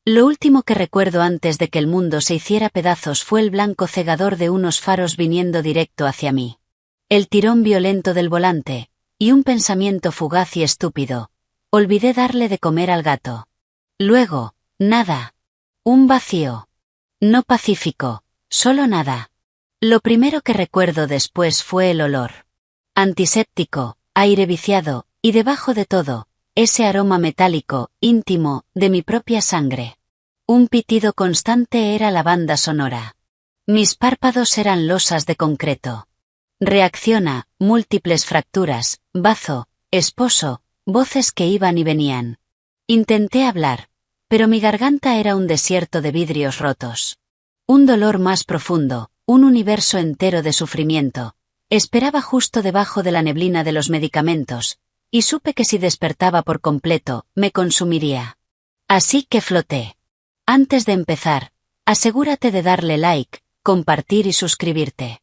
Lo último que recuerdo antes de que el mundo se hiciera pedazos fue el blanco cegador de unos faros viniendo directo hacia mí. El tirón violento del volante, y un pensamiento fugaz y estúpido. Olvidé darle de comer al gato. Luego, nada. Un vacío. No pacífico, solo nada. Lo primero que recuerdo después fue el olor. Antiséptico, aire viciado, y debajo de todo, ese aroma metálico, íntimo, de mi propia sangre. Un pitido constante era la banda sonora. Mis párpados eran losas de concreto. Reacciona, múltiples fracturas, bazo, esposo, voces que iban y venían. Intenté hablar, pero mi garganta era un desierto de vidrios rotos. Un dolor más profundo, un universo entero de sufrimiento. Esperaba justo debajo de la neblina de los medicamentos, y supe que si despertaba por completo, me consumiría. Así que floté. Antes de empezar, asegúrate de darle like, compartir y suscribirte.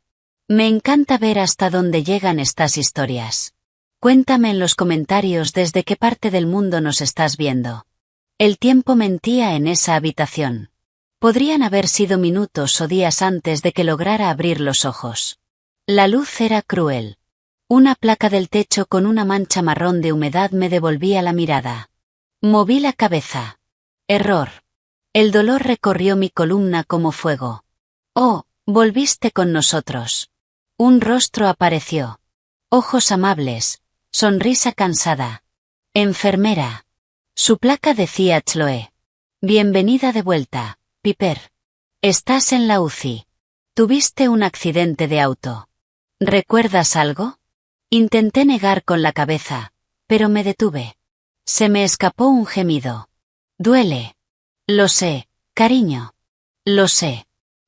Me encanta ver hasta dónde llegan estas historias. Cuéntame en los comentarios desde qué parte del mundo nos estás viendo. El tiempo mentía en esa habitación. Podrían haber sido minutos o días antes de que lograra abrir los ojos. La luz era cruel. Una placa del techo con una mancha marrón de humedad me devolvía la mirada. Moví la cabeza. Error. El dolor recorrió mi columna como fuego. Oh, volviste con nosotros. Un rostro apareció. Ojos amables, sonrisa cansada. Enfermera. Su placa decía Chloe. Bienvenida de vuelta, Piper. Estás en la UCI. Tuviste un accidente de auto. ¿Recuerdas algo? Intenté negar con la cabeza, pero me detuve. Se me escapó un gemido. Duele. Lo sé, cariño. Lo sé.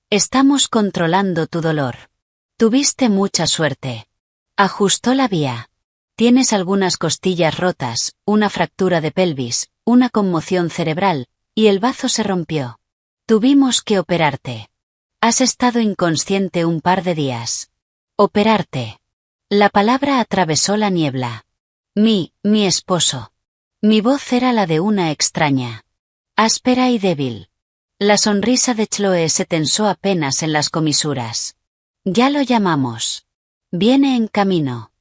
Estamos controlando tu dolor. Tuviste mucha suerte. Ajustó la vía. Tienes algunas costillas rotas, una fractura de pelvis, una conmoción cerebral, y el bazo se rompió. Tuvimos que operarte. Has estado inconsciente un par de días. Operarte. La palabra atravesó la niebla. Mi esposo. Mi voz era la de una extraña. Áspera y débil. La sonrisa de Chloe se tensó apenas en las comisuras. Ya lo llamamos. Viene en camino.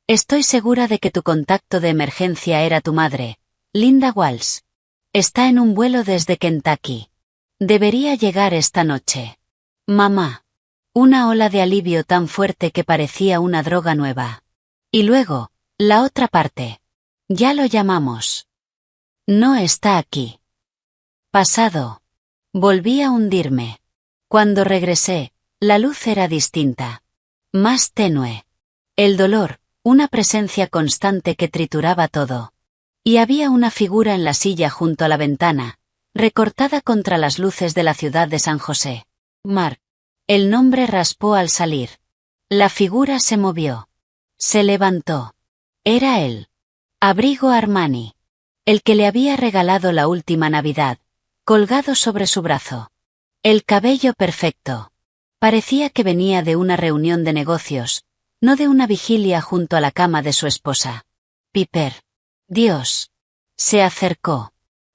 Estoy segura de que tu contacto de emergencia era tu madre, Linda Walsh. Está en un vuelo desde Kentucky. Debería llegar esta noche. Mamá. Una ola de alivio tan fuerte que parecía una droga nueva. Y luego, la otra parte. Ya lo llamamos. No está aquí. Pasado. Volví a hundirme. Cuando regresé, la luz era distinta. Más tenue. El dolor, una presencia constante que trituraba todo. Y había una figura en la silla junto a la ventana, recortada contra las luces de la ciudad de San José. Mark. El nombre raspó al salir. La figura se movió. Se levantó. Era él. Abrigo Armani. El que le había regalado la última Navidad, colgado sobre su brazo. El cabello perfecto. Parecía que venía de una reunión de negocios, no de una vigilia junto a la cama de su esposa. Piper. Dios. Se acercó.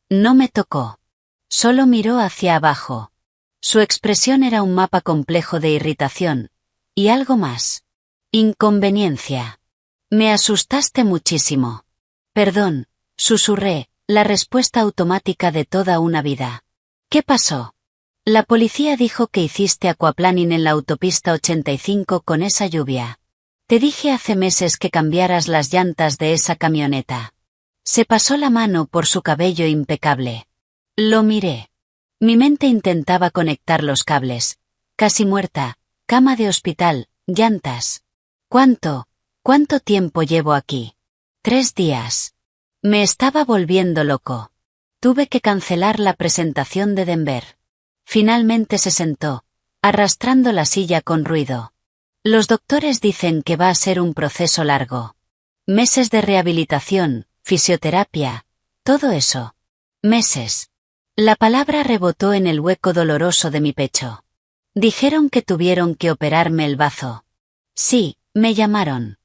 No me tocó. Solo miró hacia abajo. Su expresión era un mapa complejo de irritación. Y algo más. Inconveniencia. Me asustaste muchísimo. Perdón, susurré, la respuesta automática de toda una vida. ¿Qué pasó? La policía dijo que hiciste aquaplaning en la autopista 85 con esa lluvia. Te dije hace meses que cambiaras las llantas de esa camioneta. Se pasó la mano por su cabello impecable. Lo miré. Mi mente intentaba conectar los cables. Casi muerta, cama de hospital, llantas. ¿Cuánto tiempo llevo aquí? 3 días. Me estaba volviendo loco. Tuve que cancelar la presentación de Denver. Finalmente se sentó, arrastrando la silla con ruido. Los doctores dicen que va a ser un proceso largo. Meses de rehabilitación, fisioterapia, todo eso. Meses. La palabra rebotó en el hueco doloroso de mi pecho. Dijeron que tuvieron que operarme el bazo. Sí, me llamaron.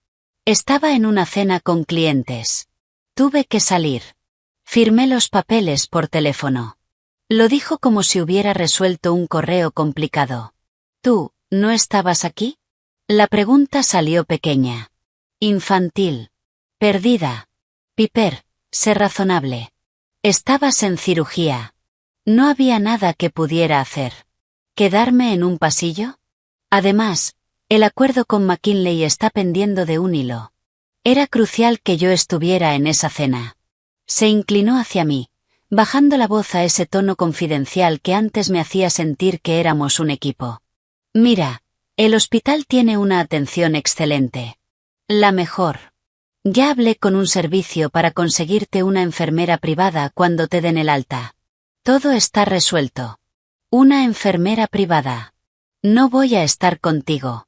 Estaba en una cena con clientes. Tuve que salir. Firmé los papeles por teléfono. Lo dijo como si hubiera resuelto un correo complicado. ¿Tú, no estabas aquí? La pregunta salió pequeña. Infantil. Perdida. Piper, sé razonable. Estabas en cirugía. No había nada que pudiera hacer. ¿Quedarme en un pasillo? Además, el acuerdo con McKinley está pendiendo de un hilo. Era crucial que yo estuviera en esa cena. Se inclinó hacia mí, bajando la voz a ese tono confidencial que antes me hacía sentir que éramos un equipo. Mira, el hospital tiene una atención excelente. La mejor. Ya hablé con un servicio para conseguirte una enfermera privada cuando te den el alta. Todo está resuelto. Una enfermera privada. No voy a estar contigo.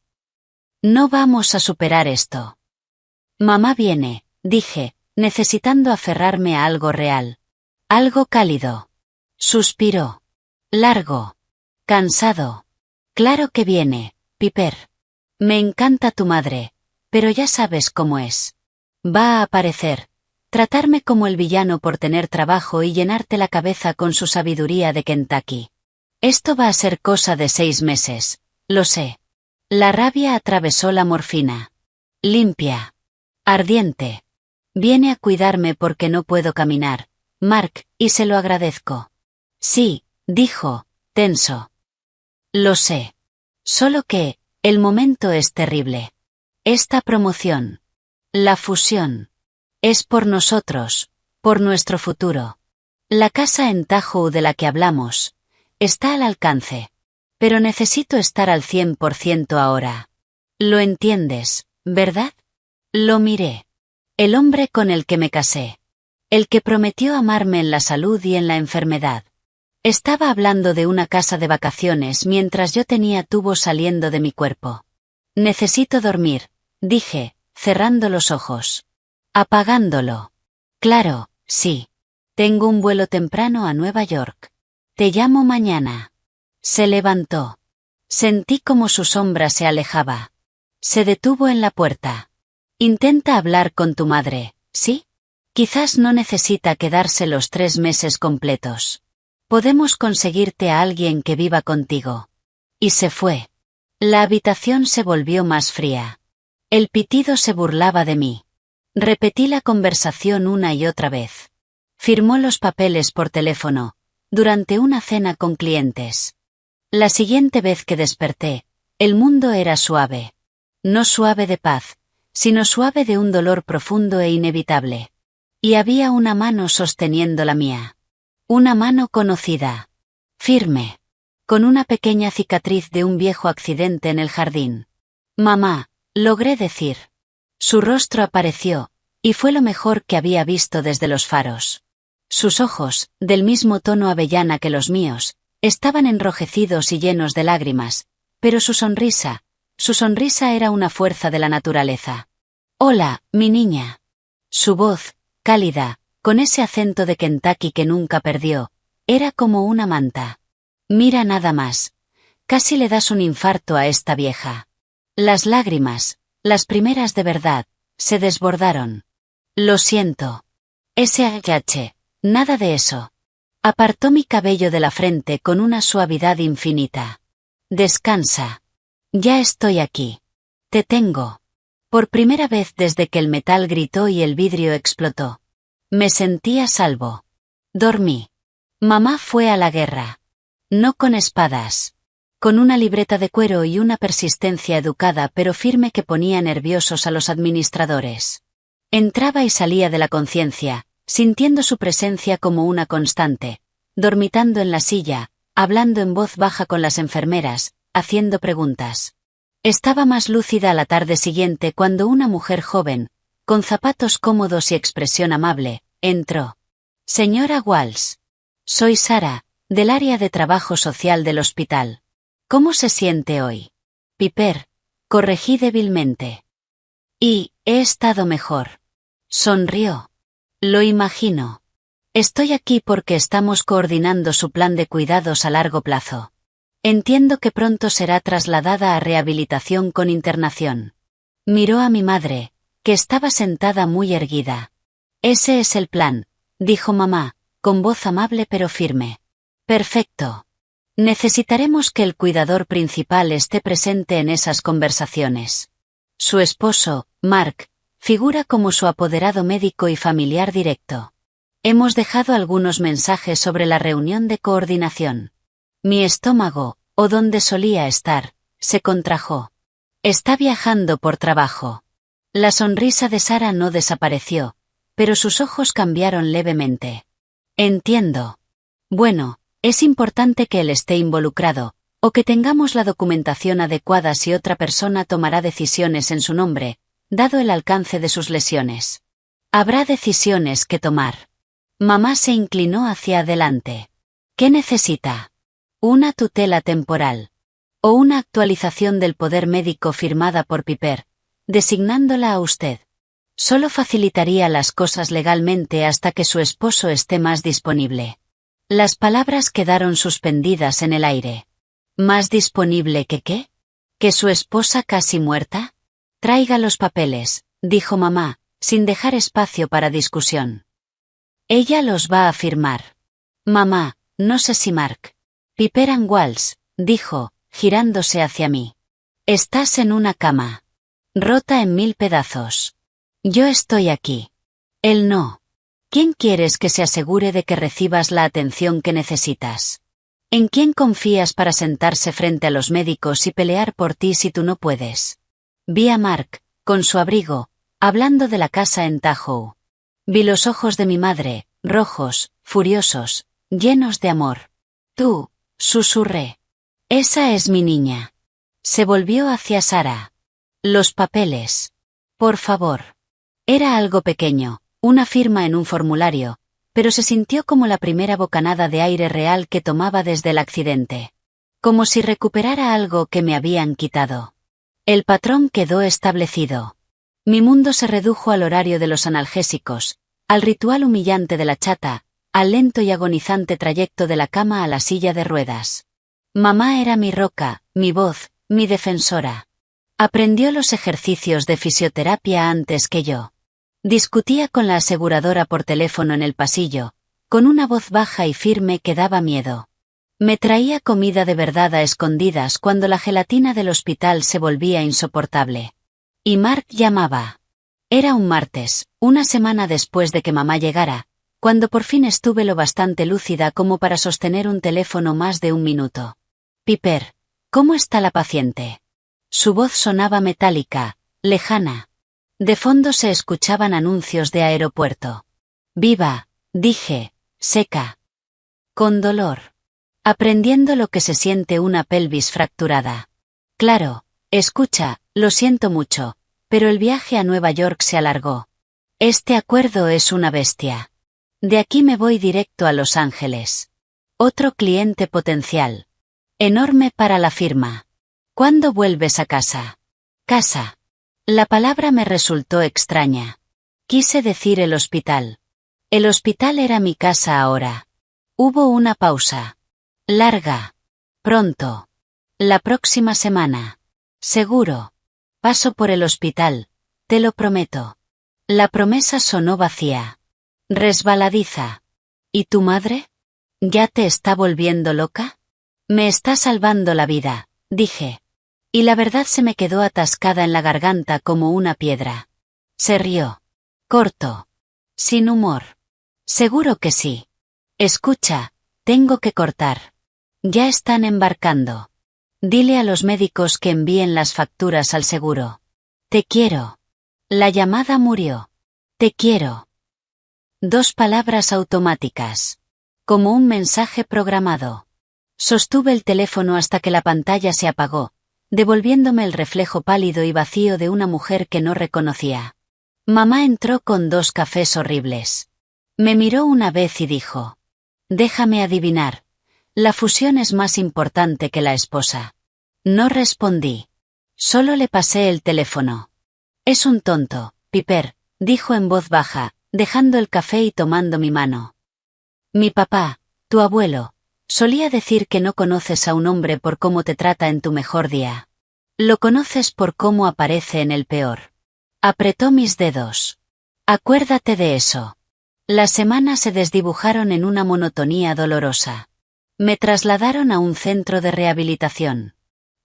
No vamos a superar esto. Mamá viene, dije, necesitando aferrarme a algo real. Algo cálido. Suspiró. Largo. Cansado. Claro que viene, Piper. Me encanta tu madre, pero ya sabes cómo es. Va a aparecer, tratarme como el villano por tener trabajo y llenarte la cabeza con su sabiduría de Kentucky. Esto va a ser cosa de 6 meses, lo sé. La rabia atravesó la morfina. Limpia. Ardiente. Viene a cuidarme porque no puedo caminar, Mark, y se lo agradezco. Sí, dijo, tenso. Lo sé. Solo que, el momento es terrible. Esta promoción. La fusión. Es por nosotros, por nuestro futuro. La casa en Tahoe de la que hablamos, está al alcance. Pero necesito estar al 100% ahora. Lo entiendes, ¿verdad? Lo miré. El hombre con el que me casé. El que prometió amarme en la salud y en la enfermedad. Estaba hablando de una casa de vacaciones mientras yo tenía tubos saliendo de mi cuerpo. Necesito dormir, dije, cerrando los ojos. Apagándolo. Claro, sí. Tengo un vuelo temprano a Nueva York. Te llamo mañana. Se levantó. Sentí como su sombra se alejaba. Se detuvo en la puerta. Intenta hablar con tu madre, ¿sí? Quizás no necesita quedarse los 3 meses completos. Podemos conseguirte a alguien que viva contigo. Y se fue. La habitación se volvió más fría. El pitido se burlaba de mí. Repetí la conversación una y otra vez. Firmó los papeles por teléfono, durante una cena con clientes. La siguiente vez que desperté, el mundo era suave. No suave de paz, sino suave de un dolor profundo e inevitable. Y había una mano sosteniendo la mía. Una mano conocida. Firme. Con una pequeña cicatriz de un viejo accidente en el jardín. Mamá, logré decir. Su rostro apareció, y fue lo mejor que había visto desde los faros. Sus ojos, del mismo tono avellana que los míos, estaban enrojecidos y llenos de lágrimas, pero su sonrisa era una fuerza de la naturaleza. Hola, mi niña. Su voz, cálida, con ese acento de Kentucky que nunca perdió, era como una manta. Mira nada más. Casi le das un infarto a esta vieja. Las lágrimas, las primeras de verdad, se desbordaron. Lo siento. SHH, nada de eso. Apartó mi cabello de la frente con una suavidad infinita. Descansa. Ya estoy aquí. Te tengo. Por primera vez desde que el metal gritó y el vidrio explotó. Me sentí a salvo. Dormí. Mamá fue a la guerra. No con espadas. Con una libreta de cuero y una persistencia educada pero firme que ponía nerviosos a los administradores. Entraba y salía de la conciencia, sintiendo su presencia como una constante, dormitando en la silla, hablando en voz baja con las enfermeras, haciendo preguntas. Estaba más lúcida la tarde siguiente cuando una mujer joven, con zapatos cómodos y expresión amable, entró. Señora Walsh. Soy Sara, del área de trabajo social del hospital. ¿Cómo se siente hoy? Piper, corregí débilmente. Y, he estado mejor. Sonrió. Lo imagino. Estoy aquí porque estamos coordinando su plan de cuidados a largo plazo. Entiendo que pronto será trasladada a rehabilitación con internación. Miró a mi madre, que estaba sentada muy erguida. Ese es el plan, dijo mamá, con voz amable pero firme. Perfecto. Necesitaremos que el cuidador principal esté presente en esas conversaciones. Su esposo, Mark, figura como su apoderado médico y familiar directo. Hemos dejado algunos mensajes sobre la reunión de coordinación. Mi estómago, o donde solía estar, se contrajo. Está viajando por trabajo. La sonrisa de Sara no desapareció, pero sus ojos cambiaron levemente. Entiendo. Bueno, es importante que él esté involucrado, o que tengamos la documentación adecuada si otra persona tomará decisiones en su nombre, dado el alcance de sus lesiones. Habrá decisiones que tomar. Mamá se inclinó hacia adelante. ¿Qué necesita? Una tutela temporal. O una actualización del poder médico firmada por Piper, designándola a usted. Solo facilitaría las cosas legalmente hasta que su esposo esté más disponible. Las palabras quedaron suspendidas en el aire. ¿Más disponible que qué? ¿Que su esposa casi muerta? Traiga los papeles, dijo mamá, sin dejar espacio para discusión. Ella los va a firmar. Mamá, no sé si Mark. Piper and Walsh, dijo, girándose hacia mí. Estás en una cama. Rota en 1000 pedazos. Yo estoy aquí. Él no. ¿Quién quieres que se asegure de que recibas la atención que necesitas? ¿En quién confías para sentarse frente a los médicos y pelear por ti si tú no puedes? Vi a Mark, con su abrigo, hablando de la casa en Tahoe. Vi los ojos de mi madre, rojos, furiosos, llenos de amor. Tú, susurré. Esa es mi niña. Se volvió hacia Sara. Los papeles. Por favor. Era algo pequeño, una firma en un formulario, pero se sintió como la primera bocanada de aire real que tomaba desde el accidente. Como si recuperara algo que me habían quitado. El patrón quedó establecido. Mi mundo se redujo al horario de los analgésicos, al ritual humillante de la chata, al lento y agonizante trayecto de la cama a la silla de ruedas. Mamá era mi roca, mi voz, mi defensora. Aprendió los ejercicios de fisioterapia antes que yo. Discutía con la aseguradora por teléfono en el pasillo, con una voz baja y firme que daba miedo. Me traía comida de verdad a escondidas cuando la gelatina del hospital se volvía insoportable. Y Mark llamaba. Era un martes, una semana después de que mamá llegara, cuando por fin estuve lo bastante lúcida como para sostener un teléfono más de un minuto. Piper, ¿cómo está la paciente? Su voz sonaba metálica, lejana. De fondo se escuchaban anuncios de aeropuerto. Viva, dije, seca. Con dolor. Aprendiendo lo que se siente una pelvis fracturada. Claro, escucha, lo siento mucho, pero el viaje a Nueva York se alargó. Este acuerdo es una bestia. De aquí me voy directo a Los Ángeles. Otro cliente potencial. Enorme para la firma. ¿Cuándo vuelves a casa? Casa. La palabra me resultó extraña. Quise decir el hospital. El hospital era mi casa ahora. Hubo una pausa. Larga. Pronto. La próxima semana. Seguro. Paso por el hospital, te lo prometo. La promesa sonó vacía. Resbaladiza. ¿Y tu madre? ¿Ya te está volviendo loca? Me está salvando la vida, dije. Y la verdad se me quedó atascada en la garganta como una piedra. Se rió. Corto. Sin humor. Seguro que sí. Escucha, tengo que cortar. Ya están embarcando. Dile a los médicos que envíen las facturas al seguro. Te quiero. La llamada murió. Te quiero. 2 palabras automáticas. Como un mensaje programado. Sostuve el teléfono hasta que la pantalla se apagó, devolviéndome el reflejo pálido y vacío de una mujer que no reconocía. Mamá entró con 2 cafés horribles. Me miró una vez y dijo: déjame adivinar. La fusión es más importante que la esposa. No respondí. Solo le pasé el teléfono. Es un tonto, Piper, dijo en voz baja, dejando el café y tomando mi mano. Mi papá, tu abuelo, solía decir que no conoces a un hombre por cómo te trata en tu mejor día. Lo conoces por cómo aparece en el peor. Apretó mis dedos. Acuérdate de eso. Las semanas se desdibujaron en una monotonía dolorosa. Me trasladaron a un centro de rehabilitación.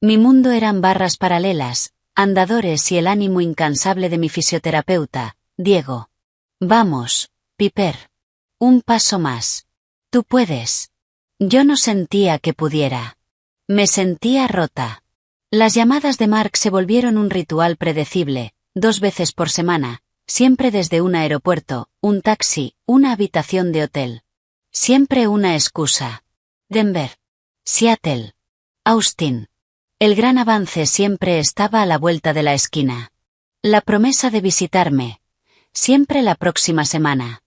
Mi mundo eran barras paralelas, andadores y el ánimo incansable de mi fisioterapeuta, Diego. Vamos, Piper. Un paso más. Tú puedes. Yo no sentía que pudiera. Me sentía rota. Las llamadas de Mark se volvieron un ritual predecible, 2 veces por semana, siempre desde un aeropuerto, un taxi, una habitación de hotel. Siempre una excusa. Denver. Seattle. Austin. El gran avance siempre estaba a la vuelta de la esquina. La promesa de visitarme. Siempre la próxima semana.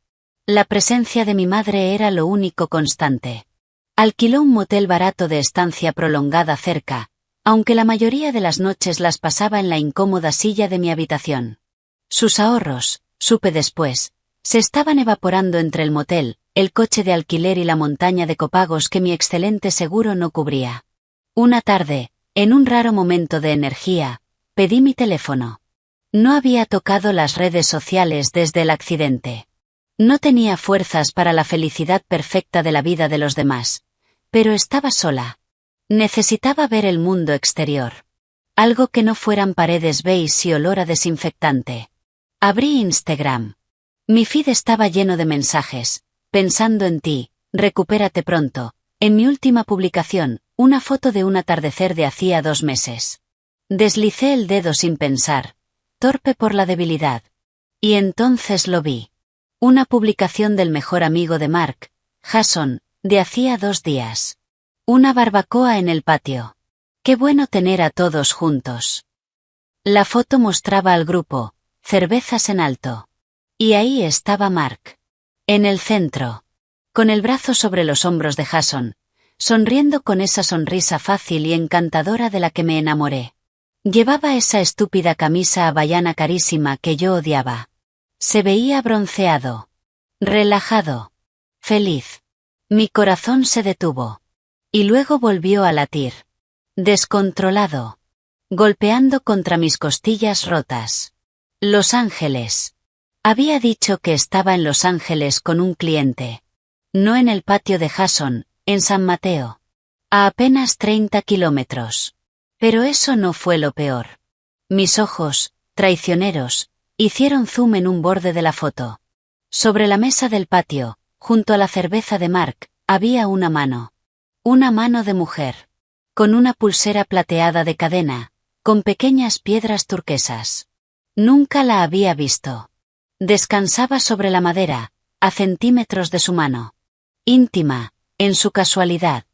La presencia de mi madre era lo único constante. Alquiló un motel barato de estancia prolongada cerca, aunque la mayoría de las noches las pasaba en la incómoda silla de mi habitación. Sus ahorros, supe después, se estaban evaporando entre el motel, el coche de alquiler y la montaña de copagos que mi excelente seguro no cubría. Una tarde, en un raro momento de energía, pedí mi teléfono. No había tocado las redes sociales desde el accidente. No tenía fuerzas para la felicidad perfecta de la vida de los demás, pero estaba sola. Necesitaba ver el mundo exterior. Algo que no fueran paredes beige y olor a desinfectante. Abrí Instagram. Mi feed estaba lleno de mensajes. Pensando en ti, recupérate pronto. En mi última publicación, una foto de un atardecer de hacía 2 meses. Deslicé el dedo sin pensar, torpe por la debilidad. Y entonces lo vi. Una publicación del mejor amigo de Mark, Jason, de hacía 2 días. Una barbacoa en el patio. Qué bueno tener a todos juntos. La foto mostraba al grupo, cervezas en alto. Y ahí estaba Mark. En el centro. Con el brazo sobre los hombros de Jason, sonriendo con esa sonrisa fácil y encantadora de la que me enamoré. Llevaba esa estúpida camisa hawaiana carísima que yo odiaba. Se veía bronceado. Relajado. Feliz. Mi corazón se detuvo. Y luego volvió a latir. Descontrolado. Golpeando contra mis costillas rotas. Los Ángeles. Había dicho que estaba en Los Ángeles con un cliente. No en el patio de Jason, en San Mateo. A apenas 30 kilómetros. Pero eso no fue lo peor. Mis ojos, traicioneros, hicieron zoom en un borde de la foto. Sobre la mesa del patio, junto a la cerveza de Mark, había una mano. Una mano de mujer. Con una pulsera plateada de cadena, con pequeñas piedras turquesas. Nunca la había visto. Descansaba sobre la madera, a centímetros de su mano. Íntima, en su casualidad.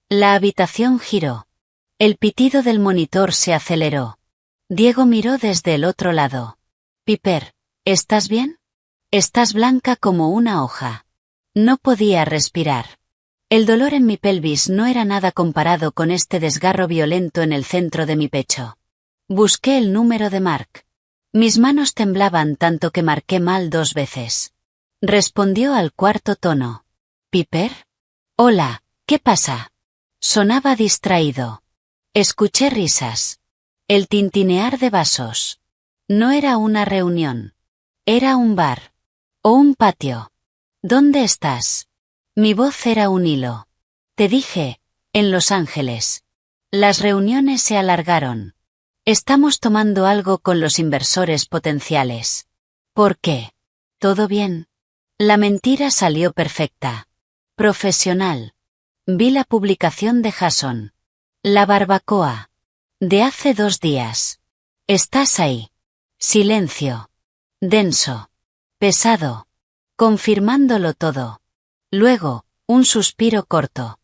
La habitación giró. El pitido del monitor se aceleró. Diego miró desde el otro lado. Piper, ¿estás bien? Estás blanca como una hoja. No podía respirar. El dolor en mi pelvis no era nada comparado con este desgarro violento en el centro de mi pecho. Busqué el número de Mark. Mis manos temblaban tanto que marqué mal 2 veces. Respondió al 4.º tono. ¿Piper? Hola, ¿qué pasa? Sonaba distraído. Escuché risas. El tintinear de vasos. No era una reunión. Era un bar. O un patio. ¿Dónde estás? Mi voz era un hilo. Te dije, en Los Ángeles. Las reuniones se alargaron. Estamos tomando algo con los inversores potenciales. ¿Por qué? ¿Todo bien? La mentira salió perfecta. Profesional. Vi la publicación de Jason. La barbacoa. De hace 2 días. Estás ahí. Silencio. Denso. Pesado. Confirmándolo todo. Luego, un suspiro corto.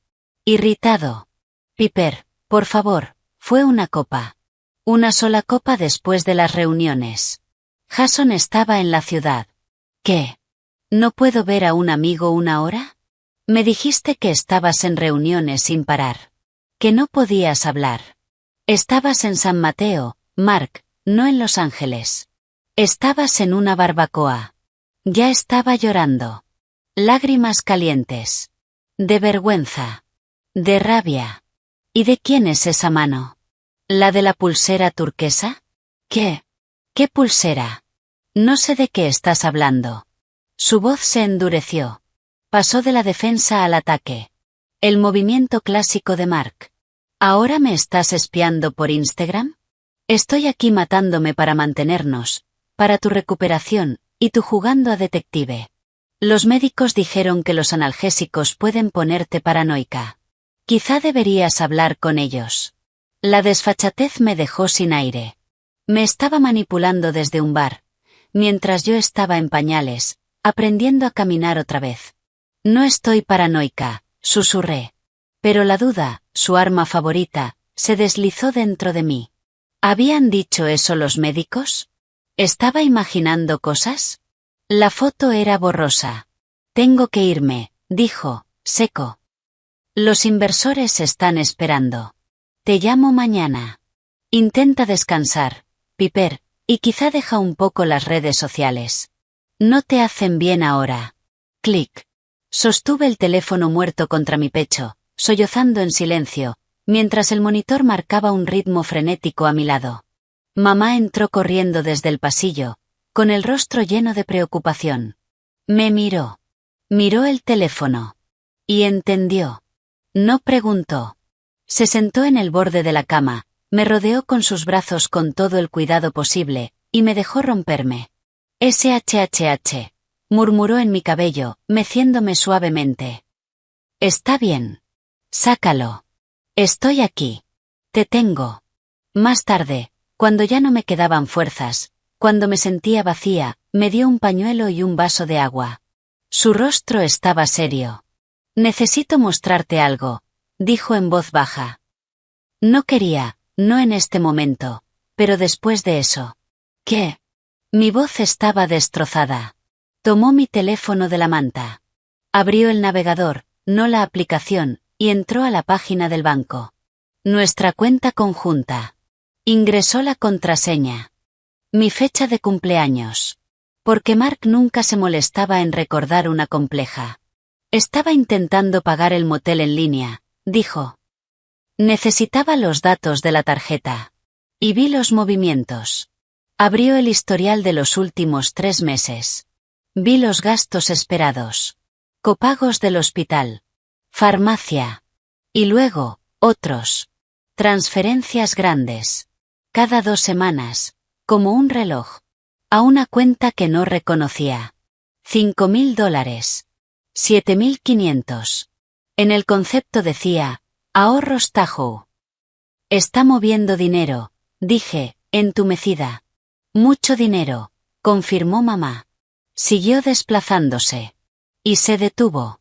Irritado. Piper, por favor, fue una copa. Una sola copa después de las reuniones. Jason estaba en la ciudad. ¿Qué? ¿No puedo ver a un amigo 1 hora? Me dijiste que estabas en reuniones sin parar. Que no podías hablar. Estabas en San Mateo, Mark, no en Los Ángeles. Estabas en una barbacoa. Ya estaba llorando. Lágrimas calientes. De vergüenza. De rabia. ¿Y de quién es esa mano? ¿La de la pulsera turquesa? ¿Qué? ¿Qué pulsera? No sé de qué estás hablando. Su voz se endureció. Pasó de la defensa al ataque. El movimiento clásico de Mark. ¿Ahora me estás espiando por Instagram? Estoy aquí matándome para mantenernos, para tu recuperación, y tú jugando a detective. Los médicos dijeron que los analgésicos pueden ponerte paranoica. Quizá deberías hablar con ellos. La desfachatez me dejó sin aire. Me estaba manipulando desde un bar, mientras yo estaba en pañales, aprendiendo a caminar otra vez. No estoy paranoica, susurré. Pero la duda, su arma favorita, se deslizó dentro de mí. ¿Habían dicho eso los médicos? ¿Estaba imaginando cosas? La foto era borrosa. Tengo que irme, dijo, seco. Los inversores están esperando. Te llamo mañana. Intenta descansar, Piper, y quizá deja un poco las redes sociales. No te hacen bien ahora. Clic. Sostuve el teléfono muerto contra mi pecho, sollozando en silencio, mientras el monitor marcaba un ritmo frenético a mi lado. Mamá entró corriendo desde el pasillo, con el rostro lleno de preocupación. Me miró. Miró el teléfono. Y entendió. No preguntó. Se sentó en el borde de la cama, me rodeó con sus brazos con todo el cuidado posible, y me dejó romperme. SHHH, murmuró en mi cabello, meciéndome suavemente. Está bien. Sácalo. Estoy aquí. Te tengo. Más tarde, cuando ya no me quedaban fuerzas, cuando me sentía vacía, me dio un pañuelo y un vaso de agua. Su rostro estaba serio. Necesito mostrarte algo, dijo en voz baja. No quería, no en este momento, pero después de eso. ¿Qué? Mi voz estaba destrozada. Tomó mi teléfono de la manta. Abrió el navegador, no la aplicación, y entró a la página del banco. Nuestra cuenta conjunta. Ingresó la contraseña. Mi fecha de cumpleaños. Porque Mark nunca se molestaba en recordar una compleja. Estaba intentando pagar el motel en línea, dijo. Necesitaba los datos de la tarjeta. Y vi los movimientos. Abrió el historial de los últimos 3 meses. Vi los gastos esperados. Copagos del hospital. Farmacia. Y luego, otros. Transferencias grandes. Cada 2 semanas, como un reloj. A una cuenta que no reconocía. $5.000. 7.500. En el concepto decía, ahorros Tahoe. Está moviendo dinero, dije, entumecida. Mucho dinero, confirmó mamá. Siguió desplazándose. Y se detuvo.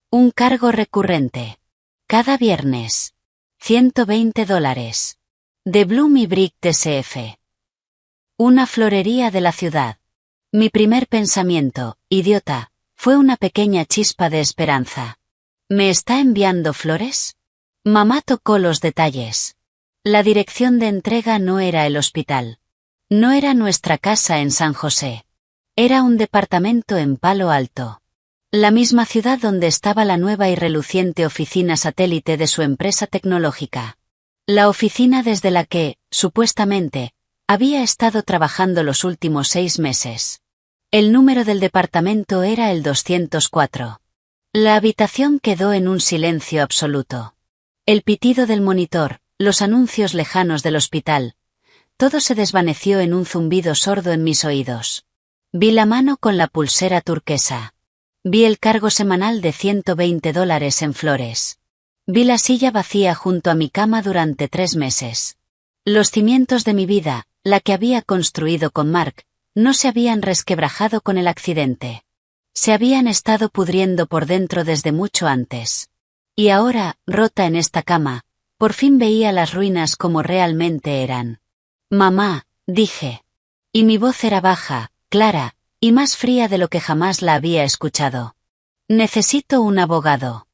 Un cargo recurrente. Cada viernes. $120. De Bloom y Brick TSF. Una florería de la ciudad. Mi primer pensamiento, idiota, fue una pequeña chispa de esperanza. ¿Me está enviando flores? Mamá tocó los detalles. La dirección de entrega no era el hospital. No era nuestra casa en San José. Era un departamento en Palo Alto. La misma ciudad donde estaba la nueva y reluciente oficina satélite de su empresa tecnológica. La oficina desde la que, supuestamente, había estado trabajando los últimos 6 meses. El número del departamento era el 204. La habitación quedó en un silencio absoluto. El pitido del monitor, los anuncios lejanos del hospital. Todo se desvaneció en un zumbido sordo en mis oídos. Vi la mano con la pulsera turquesa. Vi el cargo semanal de $120 en flores. Vi la silla vacía junto a mi cama durante 3 meses. Los cimientos de mi vida, la que había construido con Mark, no se habían resquebrajado con el accidente. Se habían estado pudriendo por dentro desde mucho antes. Y ahora, rota en esta cama, por fin veía las ruinas como realmente eran. Mamá, dije. Y mi voz era baja, clara, y más fría de lo que jamás la había escuchado. Necesito un abogado.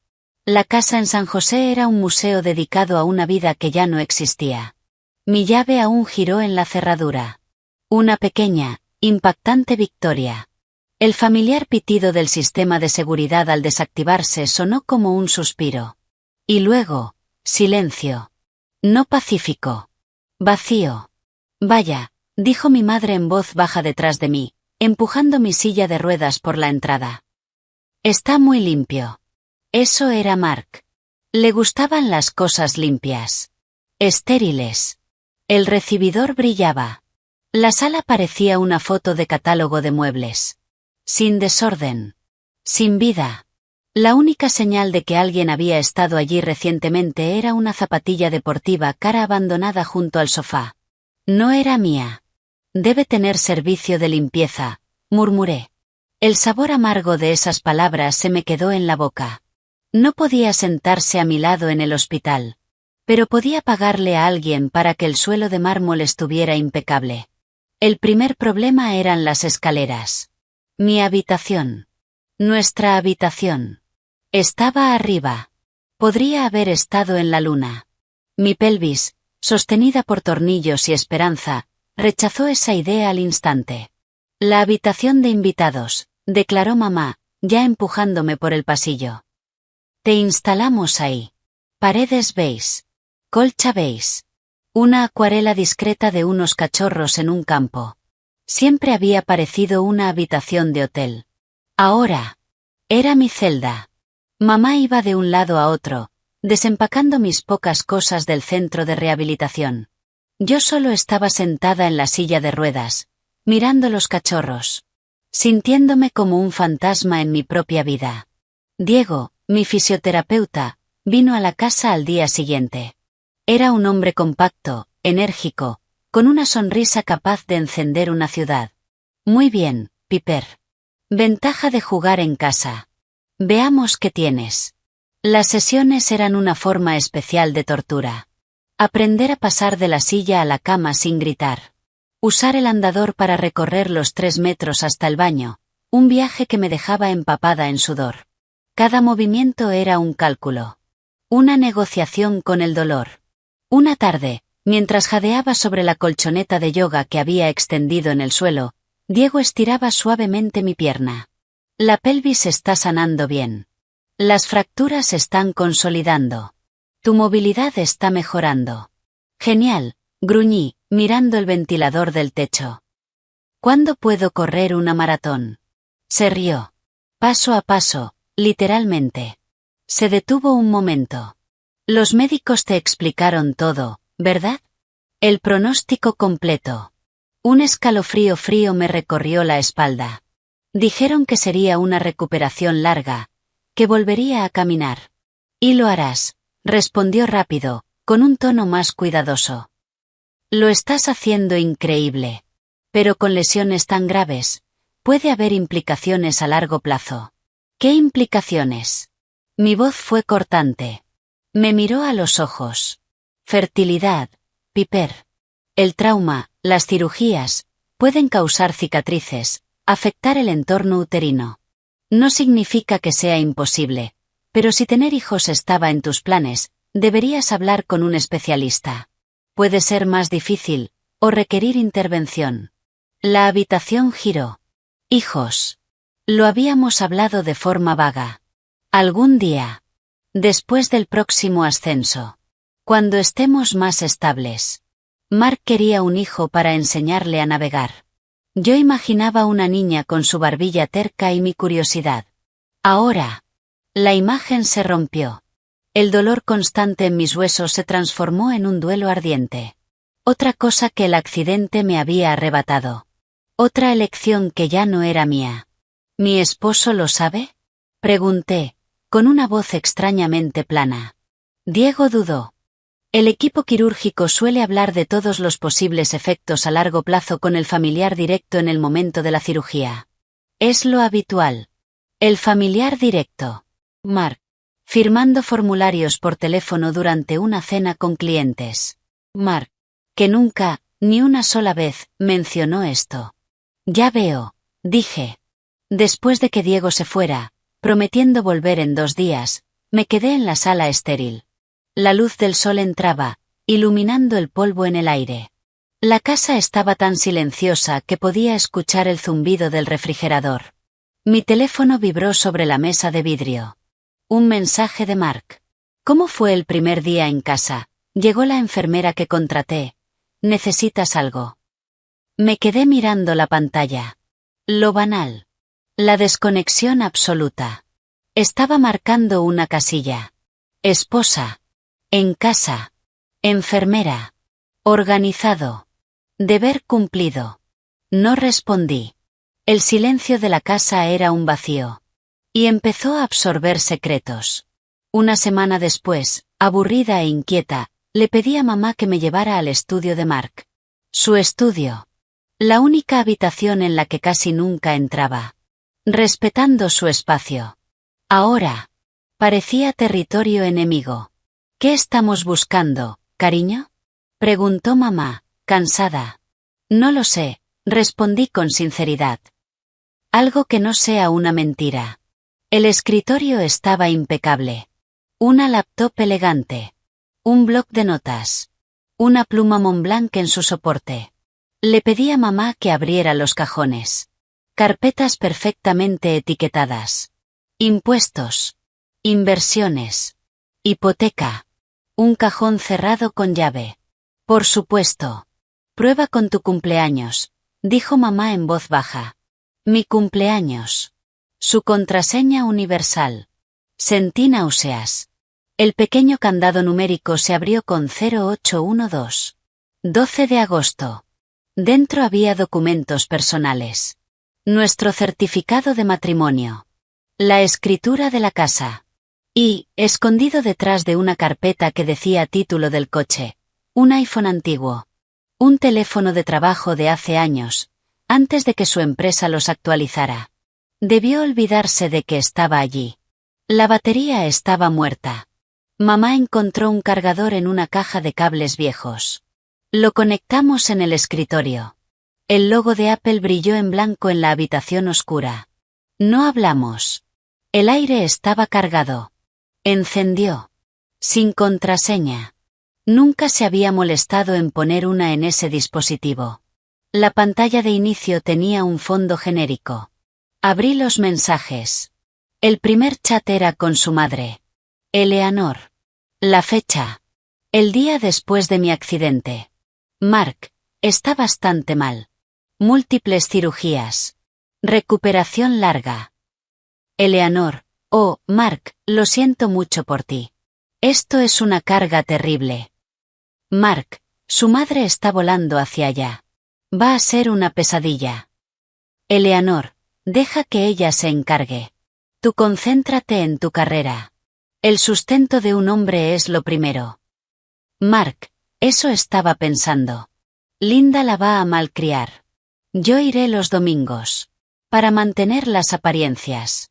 La casa en San José era un museo dedicado a una vida que ya no existía. Mi llave aún giró en la cerradura. Una pequeña, impactante victoria. El familiar pitido del sistema de seguridad al desactivarse sonó como un suspiro. Y luego, silencio. No pacífico. Vacío. Vaya, dijo mi madre en voz baja detrás de mí, empujando mi silla de ruedas por la entrada. Está muy limpio. Eso era Mark. Le gustaban las cosas limpias. Estériles. El recibidor brillaba. La sala parecía una foto de catálogo de muebles. Sin desorden. Sin vida. La única señal de que alguien había estado allí recientemente era una zapatilla deportiva cara abandonada junto al sofá. No era mía. Debe tener servicio de limpieza, murmuré. El sabor amargo de esas palabras se me quedó en la boca. No podía sentarse a mi lado en el hospital. Pero podía pagarle a alguien para que el suelo de mármol estuviera impecable. El primer problema eran las escaleras. Mi habitación. Nuestra habitación. Estaba arriba. Podría haber estado en la luna. Mi pelvis, sostenida por tornillos y esperanza, rechazó esa idea al instante. La habitación de invitados, declaró mamá, ya empujándome por el pasillo. Te instalamos ahí. Paredes beige. Colcha beige. Una acuarela discreta de unos cachorros en un campo. Siempre había parecido una habitación de hotel. Ahora. Era mi celda. Mamá iba de un lado a otro, desempacando mis pocas cosas del centro de rehabilitación. Yo solo estaba sentada en la silla de ruedas, mirando los cachorros, sintiéndome como un fantasma en mi propia vida. Diego, mi fisioterapeuta, vino a la casa al día siguiente. Era un hombre compacto, enérgico, con una sonrisa capaz de encender una ciudad. Muy bien, Piper. Ventaja de jugar en casa. Veamos qué tienes. Las sesiones eran una forma especial de tortura. Aprender a pasar de la silla a la cama sin gritar. Usar el andador para recorrer los 3 metros hasta el baño, un viaje que me dejaba empapada en sudor. Cada movimiento era un cálculo. Una negociación con el dolor. Una tarde, mientras jadeaba sobre la colchoneta de yoga que había extendido en el suelo, Diego estiraba suavemente mi pierna. La pelvis está sanando bien. Las fracturas están consolidando. Tu movilidad está mejorando. Genial, gruñí, mirando el ventilador del techo. ¿Cuándo puedo correr una maratón? Se rió. Paso a paso, literalmente. Se detuvo un momento. Los médicos te explicaron todo, ¿verdad? El pronóstico completo. Un escalofrío frío me recorrió la espalda. Dijeron que sería una recuperación larga, que volvería a caminar. Y lo harás, respondió rápido, con un tono más cuidadoso. Lo estás haciendo increíble. Pero con lesiones tan graves, puede haber implicaciones a largo plazo. ¿Qué implicaciones? Mi voz fue cortante. Me miró a los ojos. Fertilidad, Piper. El trauma, las cirugías, pueden causar cicatrices, afectar el entorno uterino. No significa que sea imposible, pero si tener hijos estaba en tus planes, deberías hablar con un especialista. Puede ser más difícil, o requerir intervención. La habitación giró. Hijos. Lo habíamos hablado de forma vaga. Algún día. Después del próximo ascenso. Cuando estemos más estables. Mark quería un hijo para enseñarle a navegar. Yo imaginaba una niña con su barbilla terca y mi curiosidad. Ahora. La imagen se rompió. El dolor constante en mis huesos se transformó en un duelo ardiente. Otra cosa que el accidente me había arrebatado. Otra elección que ya no era mía. ¿Mi esposo lo sabe? Pregunté, con una voz extrañamente plana. Diego dudó. El equipo quirúrgico suele hablar de todos los posibles efectos a largo plazo con el familiar directo en el momento de la cirugía. Es lo habitual. El familiar directo. Mark. Firmando formularios por teléfono durante una cena con clientes. Mark. Que nunca, ni una sola vez, mencionó esto. Ya veo, dije. Después de que Diego se fuera, prometiendo volver en 2 días, me quedé en la sala estéril. La luz del sol entraba, iluminando el polvo en el aire. La casa estaba tan silenciosa que podía escuchar el zumbido del refrigerador. Mi teléfono vibró sobre la mesa de vidrio. Un mensaje de Mark. ¿Cómo fue el primer día en casa? Llegó la enfermera que contraté. ¿Necesitas algo? Me quedé mirando la pantalla. Lo banal. La desconexión absoluta. Estaba marcando una casilla. Esposa. En casa. Enfermera. Organizado. Deber cumplido. No respondí. El silencio de la casa era un vacío. Y empezó a absorber secretos. Una semana después, aburrida e inquieta, le pedí a mamá que me llevara al estudio de Mark. Su estudio. La única habitación en la que casi nunca entraba. Respetando su espacio. Ahora. Parecía territorio enemigo. ¿Qué estamos buscando, cariño? Preguntó mamá, cansada. No lo sé, respondí con sinceridad. Algo que no sea una mentira. El escritorio estaba impecable. Una laptop elegante. Un bloc de notas. Una pluma Montblanc en su soporte. Le pedí a mamá que abriera los cajones. Carpetas perfectamente etiquetadas. Impuestos. Inversiones. Hipoteca. Un cajón cerrado con llave. Por supuesto. Prueba con tu cumpleaños, dijo mamá en voz baja. Mi cumpleaños. Su contraseña universal. Sentí náuseas. El pequeño candado numérico se abrió con 0812. 12 de agosto. Dentro había documentos personales. Nuestro certificado de matrimonio. La escritura de la casa. Y, escondido detrás de una carpeta que decía título del coche, un iPhone antiguo. Un teléfono de trabajo de hace años, antes de que su empresa los actualizara. Debió olvidarse de que estaba allí. La batería estaba muerta. Mamá encontró un cargador en una caja de cables viejos. Lo conectamos en el escritorio. El logo de Apple brilló en blanco en la habitación oscura. No hablamos. El aire estaba cargado. Encendió. Sin contraseña. Nunca se había molestado en poner una en ese dispositivo. La pantalla de inicio tenía un fondo genérico. Abrí los mensajes. El primer chat era con su madre. Eleanor. La fecha. El día después de mi accidente. Mark. Está bastante mal. Múltiples cirugías. Recuperación larga. Eleanor. Oh, Mark, lo siento mucho por ti. Esto es una carga terrible. Mark. Su madre está volando hacia allá. Va a ser una pesadilla. Eleanor. Deja que ella se encargue. Tú concéntrate en tu carrera. El sustento de un hombre es lo primero. Mark. Eso estaba pensando. Linda la va a malcriar. Yo iré los domingos. Para mantener las apariencias.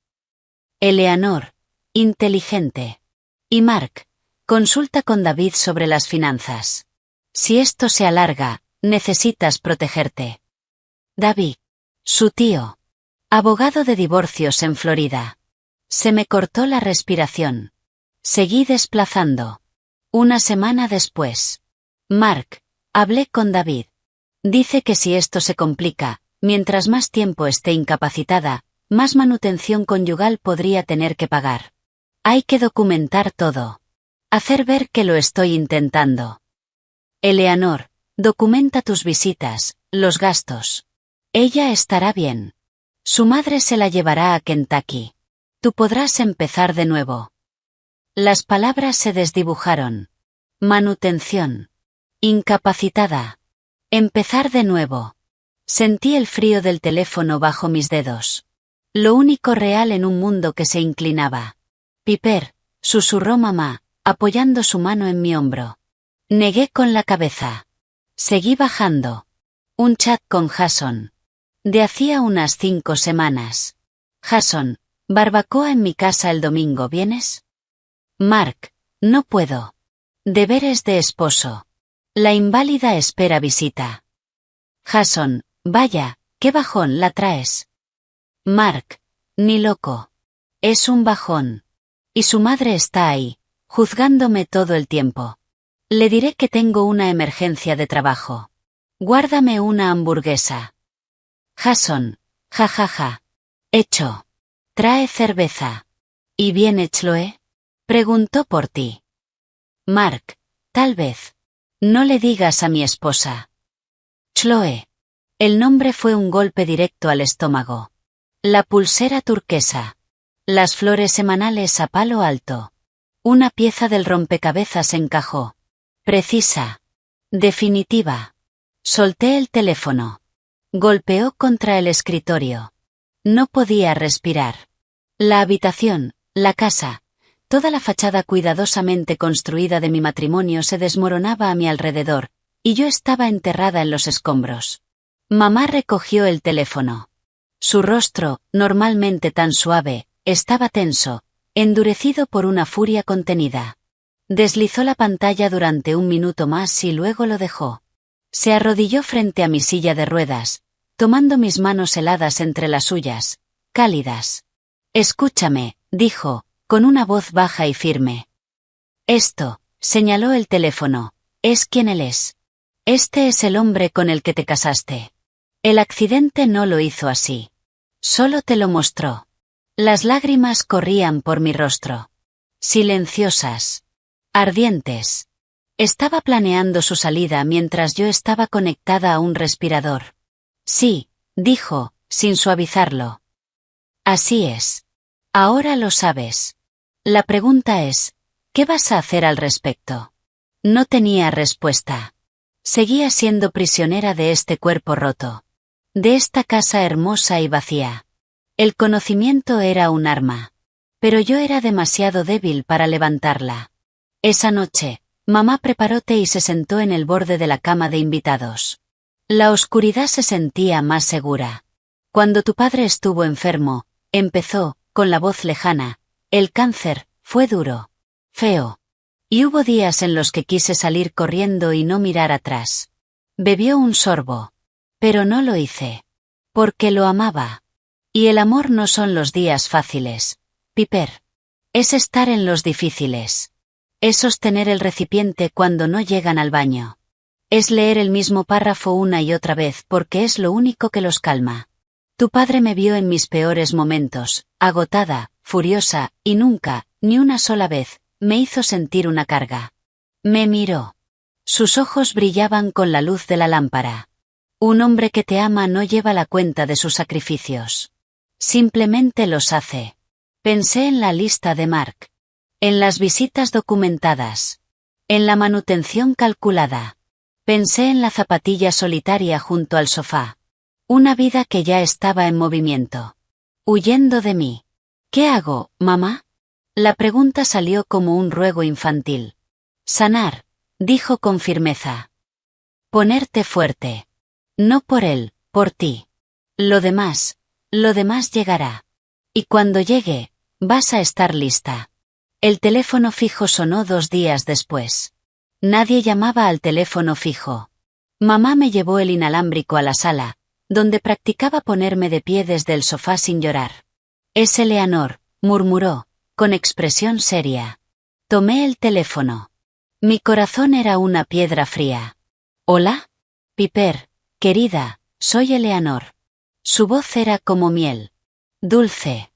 Eleanor. Inteligente. Y Mark. Consulta con David sobre las finanzas. Si esto se alarga, necesitas protegerte. David. Su tío. Abogado de divorcios en Florida. Se me cortó la respiración. Seguí desplazando. Una semana después. Mark. Hablé con David. Dice que si esto se complica, mientras más tiempo esté incapacitada, más manutención conyugal podría tener que pagar. Hay que documentar todo. Hacer ver que lo estoy intentando. Eleanor, documenta tus visitas, los gastos. Ella estará bien. Su madre se la llevará a Kentucky. Tú podrás empezar de nuevo. Las palabras se desdibujaron. Manutención. Incapacitada. Empezar de nuevo. Sentí el frío del teléfono bajo mis dedos. Lo único real en un mundo que se inclinaba. Piper, susurró mamá, apoyando su mano en mi hombro. Negué con la cabeza. Seguí bajando. Un chat con Jason. De hacía unas 5 semanas. Jason, barbacoa en mi casa el domingo, ¿vienes? Mark, no puedo. Deberes de esposo. La inválida espera visita. Jason, vaya, qué bajón la traes. Mark, ni loco. Es un bajón. Y su madre está ahí, juzgándome todo el tiempo. Le diré que tengo una emergencia de trabajo. Guárdame una hamburguesa. Jason, jajaja. Hecho. Trae cerveza. ¿Y viene Chloe? Preguntó por ti. Mark, tal vez. No le digas a mi esposa. Chloe. El nombre fue un golpe directo al estómago. La pulsera turquesa. Las flores semanales a palo alto. Una pieza del rompecabezas encajó. Precisa. Definitiva. Solté el teléfono. Golpeó contra el escritorio. No podía respirar. La habitación, la casa, toda la fachada cuidadosamente construida de mi matrimonio se desmoronaba a mi alrededor, y yo estaba enterrada en los escombros. Mamá recogió el teléfono. Su rostro, normalmente tan suave, estaba tenso, endurecido por una furia contenida. Deslizó la pantalla durante un minuto más y luego lo dejó. Se arrodilló frente a mi silla de ruedas, tomando mis manos heladas entre las suyas, cálidas. Escúchame, dijo, con una voz baja y firme. Esto, señaló el teléfono, es quien él es. Este es el hombre con el que te casaste. El accidente no lo hizo así. Solo te lo mostró. Las lágrimas corrían por mi rostro. Silenciosas. Ardientes. Estaba planeando su salida mientras yo estaba conectada a un respirador. Sí, dijo, sin suavizarlo. Así es. Ahora lo sabes. La pregunta es, ¿qué vas a hacer al respecto? No tenía respuesta. Seguía siendo prisionera de este cuerpo roto. De esta casa hermosa y vacía. El conocimiento era un arma. Pero yo era demasiado débil para levantarla. Esa noche, mamá preparó té y se sentó en el borde de la cama de invitados. La oscuridad se sentía más segura. Cuando tu padre estuvo enfermo, empezó, con la voz lejana, el cáncer, fue duro. Feo. Y hubo días en los que quise salir corriendo y no mirar atrás. Bebió un sorbo. Pero no lo hice. Porque lo amaba. Y el amor no son los días fáciles, Piper. Es estar en los difíciles. Es sostener el recipiente cuando no llegan al baño. Es leer el mismo párrafo una y otra vez porque es lo único que los calma. Tu padre me vio en mis peores momentos, agotada, furiosa, y nunca, ni una sola vez, me hizo sentir una carga. Me miró. Sus ojos brillaban con la luz de la lámpara. Un hombre que te ama no lleva la cuenta de sus sacrificios. Simplemente los hace. Pensé en la lista de Mark. En las visitas documentadas. En la manutención calculada. Pensé en la zapatilla solitaria junto al sofá. Una vida que ya estaba en movimiento. Huyendo de mí. ¿Qué hago, mamá? La pregunta salió como un ruego infantil. Sanar, dijo con firmeza. Ponerte fuerte. No por él, por ti. Lo demás llegará. Y cuando llegue, vas a estar lista. El teléfono fijo sonó 2 días después. Nadie llamaba al teléfono fijo. Mamá me llevó el inalámbrico a la sala, donde practicaba ponerme de pie desde el sofá sin llorar. Es Eleanor, murmuró, con expresión seria. Tomé el teléfono. Mi corazón era una piedra fría. ¿Hola? Piper, querida, soy Eleanor. Su voz era como miel. Dulce.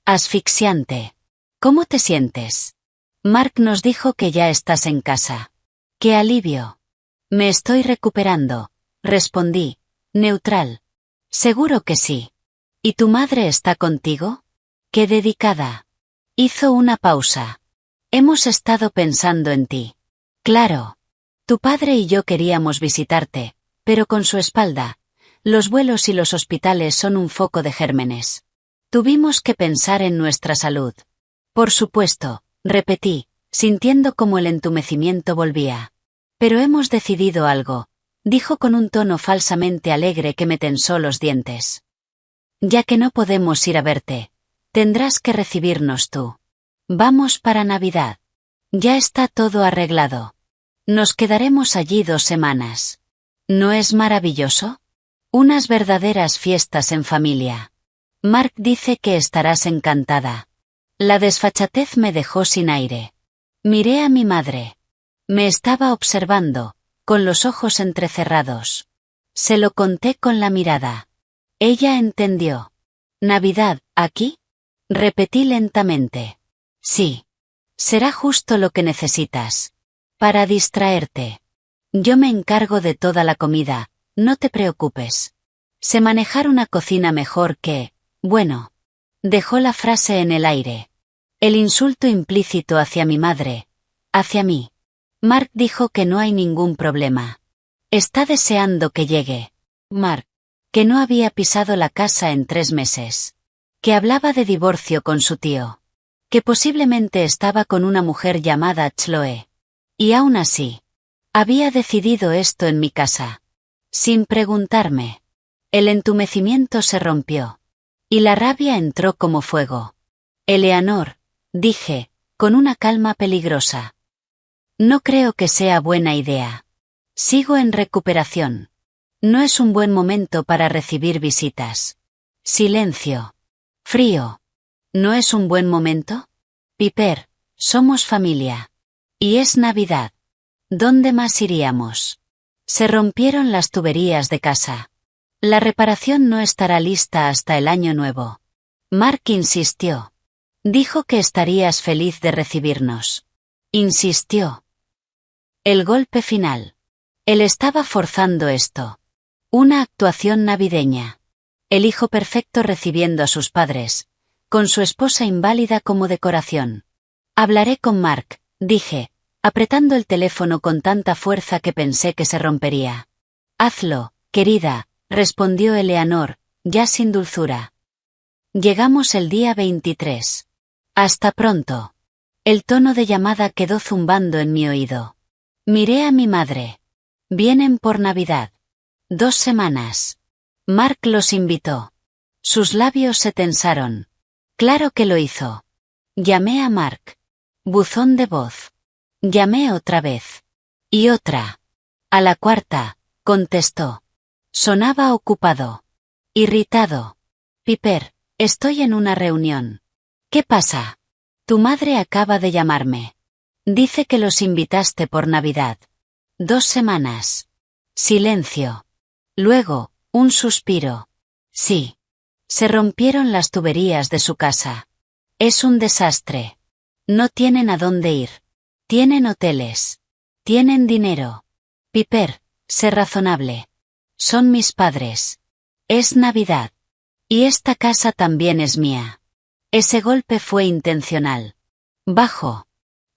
Asfixiante. ¿Cómo te sientes? Mark nos dijo que ya estás en casa. ¡Qué alivio! Me estoy recuperando, respondí, neutral. Seguro que sí. ¿Y tu madre está contigo? ¡Qué dedicada! Hizo una pausa. Hemos estado pensando en ti. Claro. Tu padre y yo queríamos visitarte, pero con su espalda. Los vuelos y los hospitales son un foco de gérmenes. Tuvimos que pensar en nuestra salud. Por supuesto, repetí, sintiendo como el entumecimiento volvía. Pero hemos decidido algo, dijo con un tono falsamente alegre que me tensó los dientes. Ya que no podemos ir a verte, tendrás que recibirnos tú. Vamos para Navidad. Ya está todo arreglado. Nos quedaremos allí 2 semanas. ¿No es maravilloso? Unas verdaderas fiestas en familia. Mark dice que estarás encantada. La desfachatez me dejó sin aire. Miré a mi madre. Me estaba observando, con los ojos entrecerrados. Se lo conté con la mirada. Ella entendió. ¿Navidad, aquí? Repetí lentamente. Sí. Será justo lo que necesitas. Para distraerte. Yo me encargo de toda la comida, no te preocupes. Sé manejar una cocina mejor que, bueno. Dejó la frase en el aire. El insulto implícito hacia mi madre, hacia mí. Mark dijo que no hay ningún problema. Está deseando que llegue. Mark, que no había pisado la casa en 3 meses. Que hablaba de divorcio con su tío. Que posiblemente estaba con una mujer llamada Chloe. Y aún así, había decidido esto en mi casa. Sin preguntarme. El entumecimiento se rompió. Y la rabia entró como fuego. Eleanor, dije, con una calma peligrosa. No creo que sea buena idea. Sigo en recuperación. No es un buen momento para recibir visitas. Silencio. Frío. ¿No es un buen momento? Piper, somos familia. Y es Navidad. ¿Dónde más iríamos? Se rompieron las tuberías de casa. La reparación no estará lista hasta el año nuevo. Mark insistió. Dijo que estarías feliz de recibirnos. Insistió. El golpe final. Él estaba forzando esto. Una actuación navideña. El hijo perfecto recibiendo a sus padres, con su esposa inválida como decoración. Hablaré con Mark, dije, apretando el teléfono con tanta fuerza que pensé que se rompería. Hazlo, querida, respondió Eleanor, ya sin dulzura. Llegamos el día 23. Hasta pronto. El tono de llamada quedó zumbando en mi oído. Miré a mi madre. Vienen por Navidad. 2 semanas. Mark los invitó. Sus labios se tensaron. Claro que lo hizo. Llamé a Mark. Buzón de voz. Llamé otra vez. Y otra. A la cuarta, contestó. Sonaba ocupado. Irritado. Piper, estoy en una reunión. ¿Qué pasa? Tu madre acaba de llamarme. Dice que los invitaste por Navidad. 2 semanas. Silencio. Luego, un suspiro. Sí. Se rompieron las tuberías de su casa. Es un desastre. No tienen a dónde ir. Tienen hoteles. Tienen dinero. Piper, sé razonable. Son mis padres. Es Navidad. Y esta casa también es mía. Ese golpe fue intencional. Bajo.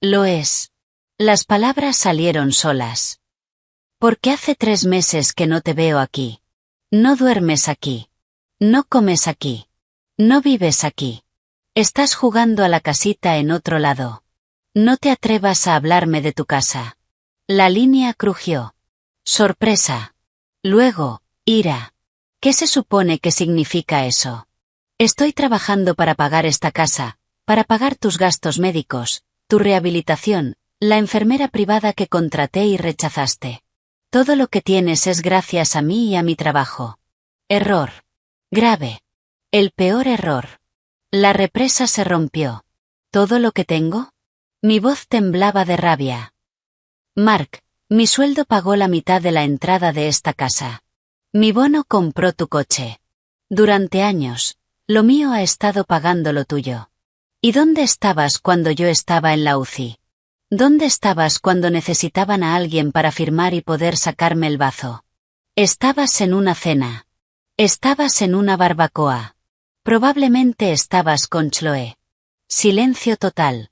Lo es. Las palabras salieron solas. Porque hace 3 meses que no te veo aquí. No duermes aquí. No comes aquí. No vives aquí. Estás jugando a la casita en otro lado. No te atrevas a hablarme de tu casa. La línea crujió. Sorpresa. Luego, ira. ¿Qué se supone que significa eso? Estoy trabajando para pagar esta casa, para pagar tus gastos médicos, tu rehabilitación, la enfermera privada que contraté y rechazaste. Todo lo que tienes es gracias a mí y a mi trabajo. Error. Grave. El peor error. La represa se rompió. ¿Todo lo que tengo? Mi voz temblaba de rabia. Mark, mi sueldo pagó la mitad de la entrada de esta casa. Mi bono compró tu coche. Durante años, lo mío ha estado pagando lo tuyo. ¿Y dónde estabas cuando yo estaba en la UCI? ¿Dónde estabas cuando necesitaban a alguien para firmar y poder sacarme el bazo? Estabas en una cena. Estabas en una barbacoa. Probablemente estabas con Chloe. Silencio total.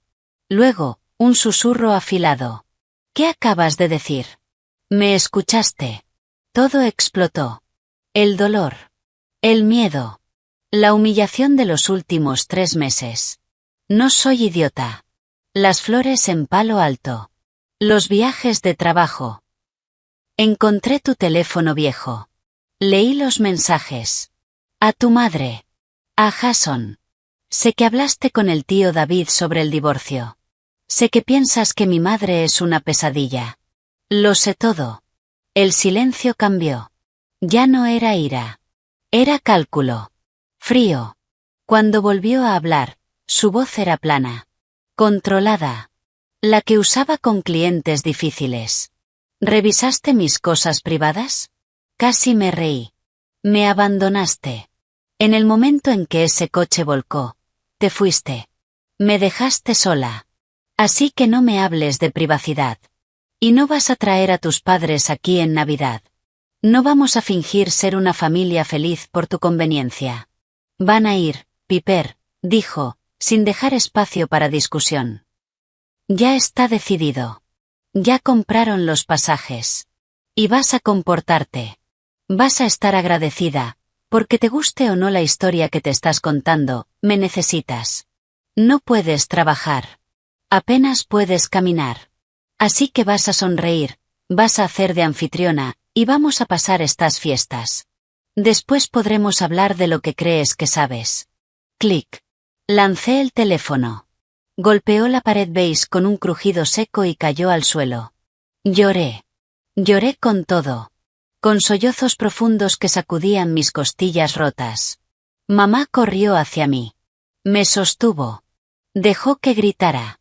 Luego, un susurro afilado. ¿Qué acabas de decir? ¿Me escuchaste? Todo explotó. El dolor. El miedo. La humillación de los últimos 3 meses. No soy idiota. Las flores en Palo Alto. Los viajes de trabajo. Encontré tu teléfono viejo. Leí los mensajes. A tu madre. A Jason. Sé que hablaste con el tío David sobre el divorcio. Sé que piensas que mi madre es una pesadilla. Lo sé todo. El silencio cambió. Ya no era ira. Era cálculo. Frío. Cuando volvió a hablar, su voz era plana. Controlada. La que usaba con clientes difíciles. ¿Revisaste mis cosas privadas? Casi me reí. Me abandonaste. En el momento en que ese coche volcó, te fuiste. Me dejaste sola. Así que no me hables de privacidad. Y no vas a traer a tus padres aquí en Navidad. No vamos a fingir ser una familia feliz por tu conveniencia. Van a ir, Piper, dijo, sin dejar espacio para discusión. Ya está decidido. Ya compraron los pasajes. Y vas a comportarte. Vas a estar agradecida, porque te guste o no la historia que te estás contando, me necesitas. No puedes trabajar. Apenas puedes caminar. Así que vas a sonreír, vas a hacer de anfitriona, y vamos a pasar estas fiestas. Después podremos hablar de lo que crees que sabes. Clic. Lancé el teléfono. Golpeó la pared beige con un crujido seco y cayó al suelo. Lloré. Lloré con todo. Con sollozos profundos que sacudían mis costillas rotas. Mamá corrió hacia mí. Me sostuvo. Dejó que gritara.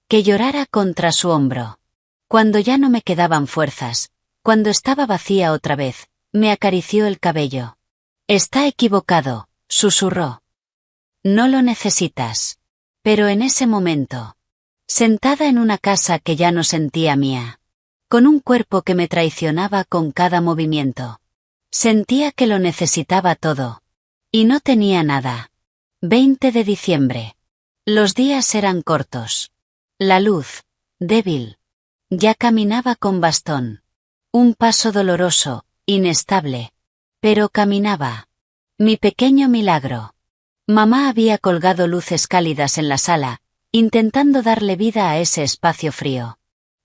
Que llorara contra su hombro. Cuando ya no me quedaban fuerzas, cuando estaba vacía otra vez, me acarició el cabello. Está equivocado, susurró. No lo necesitas. Pero en ese momento, sentada en una casa que ya no sentía mía, con un cuerpo que me traicionaba con cada movimiento, sentía que lo necesitaba todo. Y no tenía nada. 20 de diciembre. Los días eran cortos. La luz, débil. Ya caminaba con bastón. Un paso doloroso, inestable. Pero caminaba. Mi pequeño milagro. Mamá había colgado luces cálidas en la sala, intentando darle vida a ese espacio frío.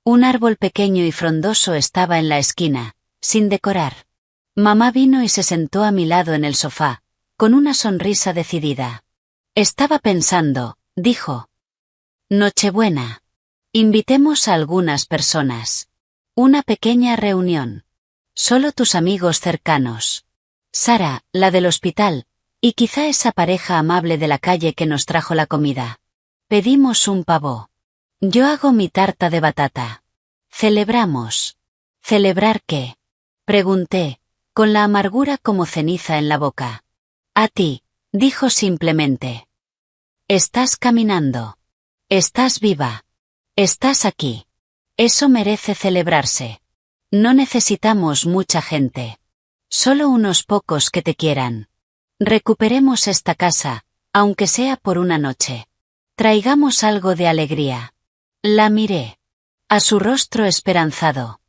Un árbol pequeño y frondoso estaba en la esquina, sin decorar. Mamá vino y se sentó a mi lado en el sofá, con una sonrisa decidida. Estaba pensando, dijo. Nochebuena. Invitemos a algunas personas. Una pequeña reunión. Solo tus amigos cercanos. Sara, la del hospital, y quizá esa pareja amable de la calle que nos trajo la comida. Pedimos un pavó. Yo hago mi tarta de batata. Celebramos. ¿Celebrar qué? Pregunté, con la amargura como ceniza en la boca. A ti, dijo simplemente. Estás caminando. Estás viva. Estás aquí. Eso merece celebrarse. No necesitamos mucha gente. Solo unos pocos que te quieran. Recuperemos esta casa, aunque sea por una noche. Traigamos algo de alegría. La miré. A su rostro esperanzado.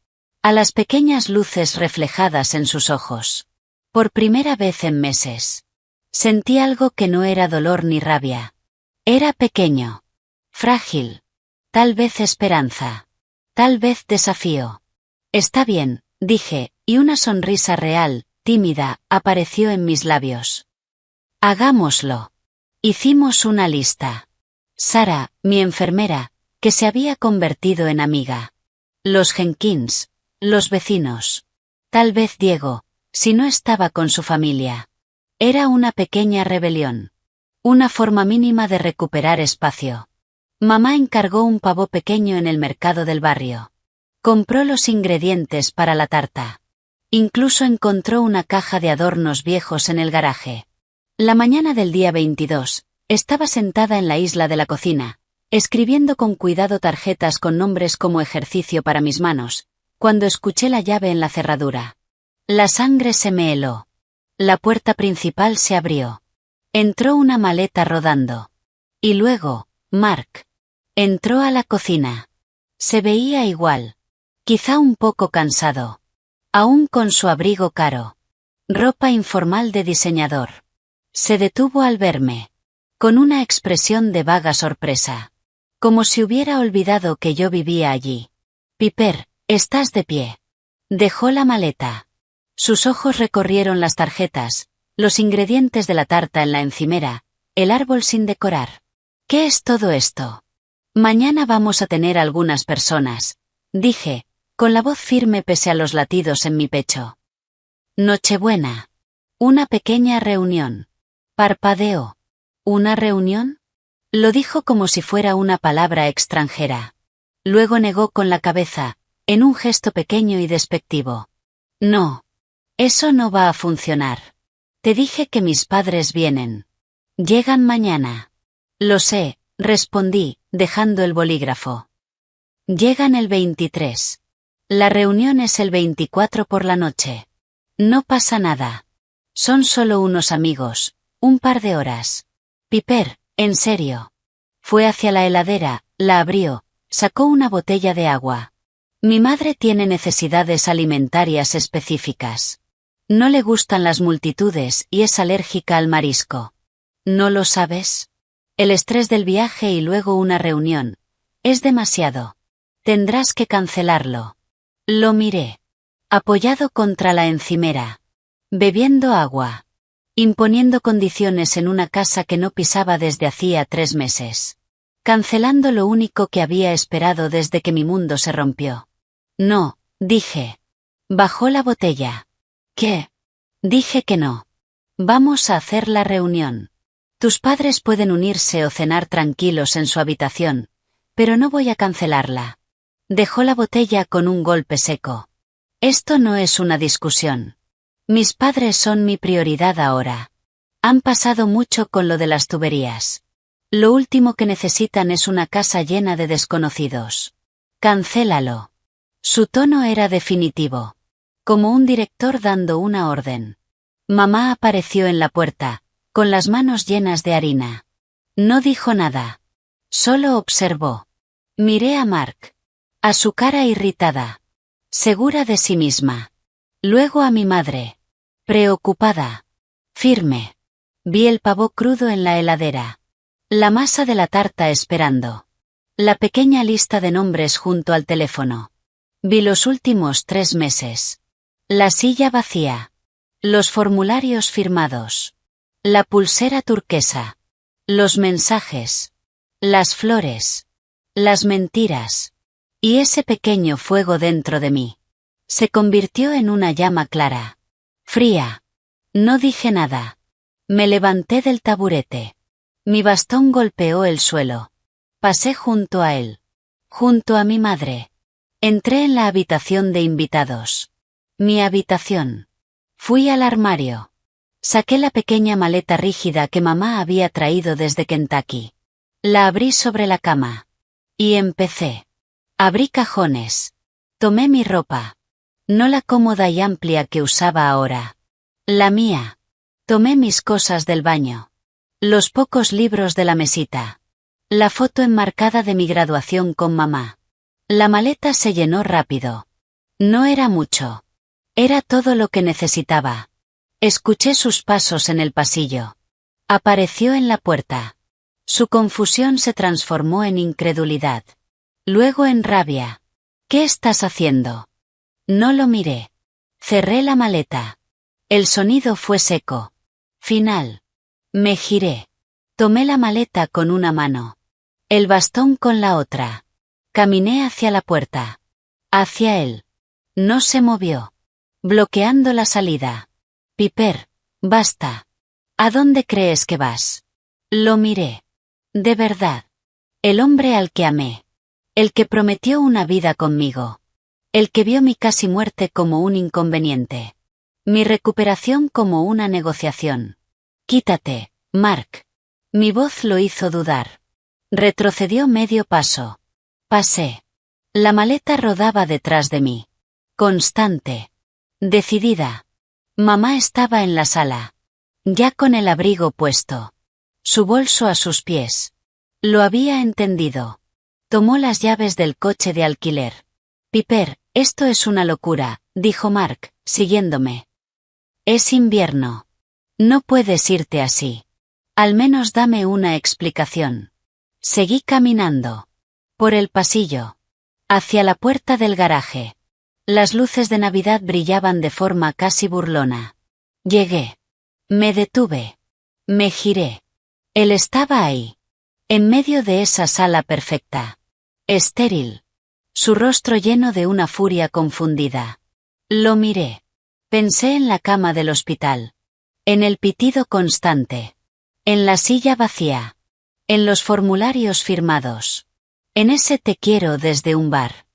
A las pequeñas luces reflejadas en sus ojos. Por primera vez en meses. Sentí algo que no era dolor ni rabia. Era pequeño. Frágil. Tal vez esperanza. Tal vez desafío. Está bien, dije, y una sonrisa real, tímida, apareció en mis labios. Hagámoslo. Hicimos una lista. Sara, mi enfermera, que se había convertido en amiga. Los Jenkins, los vecinos. Tal vez Diego, si no estaba con su familia. Era una pequeña rebelión. Una forma mínima de recuperar espacio. Mamá encargó un pavó pequeño en el mercado del barrio. Compró los ingredientes para la tarta. Incluso encontró una caja de adornos viejos en el garaje. La mañana del día 22, estaba sentada en la isla de la cocina, escribiendo con cuidado tarjetas con nombres como ejercicio para mis manos, cuando escuché la llave en la cerradura. La sangre se me heló. La puerta principal se abrió. Entró una maleta rodando. Y luego, Mark. Entró a la cocina. Se veía igual. Quizá un poco cansado. Aún con su abrigo caro. Ropa informal de diseñador. Se detuvo al verme. Con una expresión de vaga sorpresa. Como si hubiera olvidado que yo vivía allí. Piper, estás de pie. Dejó la maleta. Sus ojos recorrieron las tarjetas, los ingredientes de la tarta en la encimera, el árbol sin decorar. ¿Qué es todo esto? Mañana vamos a tener algunas personas, dije, con la voz firme pese a los latidos en mi pecho. Nochebuena. Una pequeña reunión. Parpadeó. ¿Una reunión? Lo dijo como si fuera una palabra extranjera. Luego negó con la cabeza, en un gesto pequeño y despectivo. No. Eso no va a funcionar. Te dije que mis padres vienen. Llegan mañana. Lo sé, respondí, dejando el bolígrafo. Llegan el 23. La reunión es el 24 por la noche. No pasa nada. Son solo unos amigos, un par de horas. Piper, en serio. Fue hacia la heladera, la abrió, sacó una botella de agua. Mi madre tiene necesidades alimentarias específicas. No le gustan las multitudes y es alérgica al marisco. ¿No lo sabes? El estrés del viaje y luego una reunión. Es demasiado. Tendrás que cancelarlo. Lo miré. Apoyado contra la encimera. Bebiendo agua. Imponiendo condiciones en una casa que no pisaba desde hacía 3 meses. Cancelando lo único que había esperado desde que mi mundo se rompió. No, dije. Bajó la botella. ¿Qué? Dije que no. Vamos a hacer la reunión. Tus padres pueden unirse o cenar tranquilos en su habitación, pero no voy a cancelarla. Dejó la botella con un golpe seco. Esto no es una discusión. Mis padres son mi prioridad ahora. Han pasado mucho con lo de las tuberías. Lo último que necesitan es una casa llena de desconocidos. Cancélalo. Su tono era definitivo. Como un director dando una orden. Mamá apareció en la puerta, con las manos llenas de harina. No dijo nada. Solo observó. Miré a Mark. A su cara irritada. Segura de sí misma. Luego a mi madre. Preocupada. Firme. Vi el pavo crudo en la heladera. La masa de la tarta esperando. La pequeña lista de nombres junto al teléfono. Vi los últimos 3 meses. La silla vacía. Los formularios firmados. La pulsera turquesa. Los mensajes. Las flores. Las mentiras. Y ese pequeño fuego dentro de mí. Se convirtió en una llama clara. Fría. No dije nada. Me levanté del taburete. Mi bastón golpeó el suelo. Pasé junto a él. Junto a mi madre. Entré en la habitación de invitados. Mi habitación. Fui al armario. Saqué la pequeña maleta rígida que mamá había traído desde Kentucky. La abrí sobre la cama. Y empecé. Abrí cajones. Tomé mi ropa. No la cómoda y amplia que usaba ahora. La mía. Tomé mis cosas del baño. Los pocos libros de la mesita. La foto enmarcada de mi graduación con mamá. La maleta se llenó rápido. No era mucho. Era todo lo que necesitaba. Escuché sus pasos en el pasillo. Apareció en la puerta. Su confusión se transformó en incredulidad. Luego en rabia. ¿Qué estás haciendo? No lo miré. Cerré la maleta. El sonido fue seco. Final. Me giré. Tomé la maleta con una mano. El bastón con la otra. Caminé hacia la puerta. Hacia él. No se movió. Bloqueando la salida. Piper, basta. ¿A dónde crees que vas? Lo miré. De verdad. El hombre al que amé. El que prometió una vida conmigo. El que vio mi casi muerte como un inconveniente. Mi recuperación como una negociación. Quítate, Mark. Mi voz lo hizo dudar. Retrocedió medio paso. Pasé. La maleta rodaba detrás de mí. Constante. Decidida. Mamá estaba en la sala. Ya con el abrigo puesto. Su bolso a sus pies. Lo había entendido. Tomó las llaves del coche de alquiler. Piper, esto es una locura, dijo Mark, siguiéndome. Es invierno. No puedes irte así. Al menos dame una explicación. Seguí caminando. Por el pasillo. Hacia la puerta del garaje. Las luces de Navidad brillaban de forma casi burlona. Llegué. Me detuve. Me giré. Él estaba ahí. En medio de esa sala perfecta. Estéril. Su rostro lleno de una furia confundida. Lo miré. Pensé en la cama del hospital. En el pitido constante. En la silla vacía. En los formularios firmados. En ese te quiero desde un bar.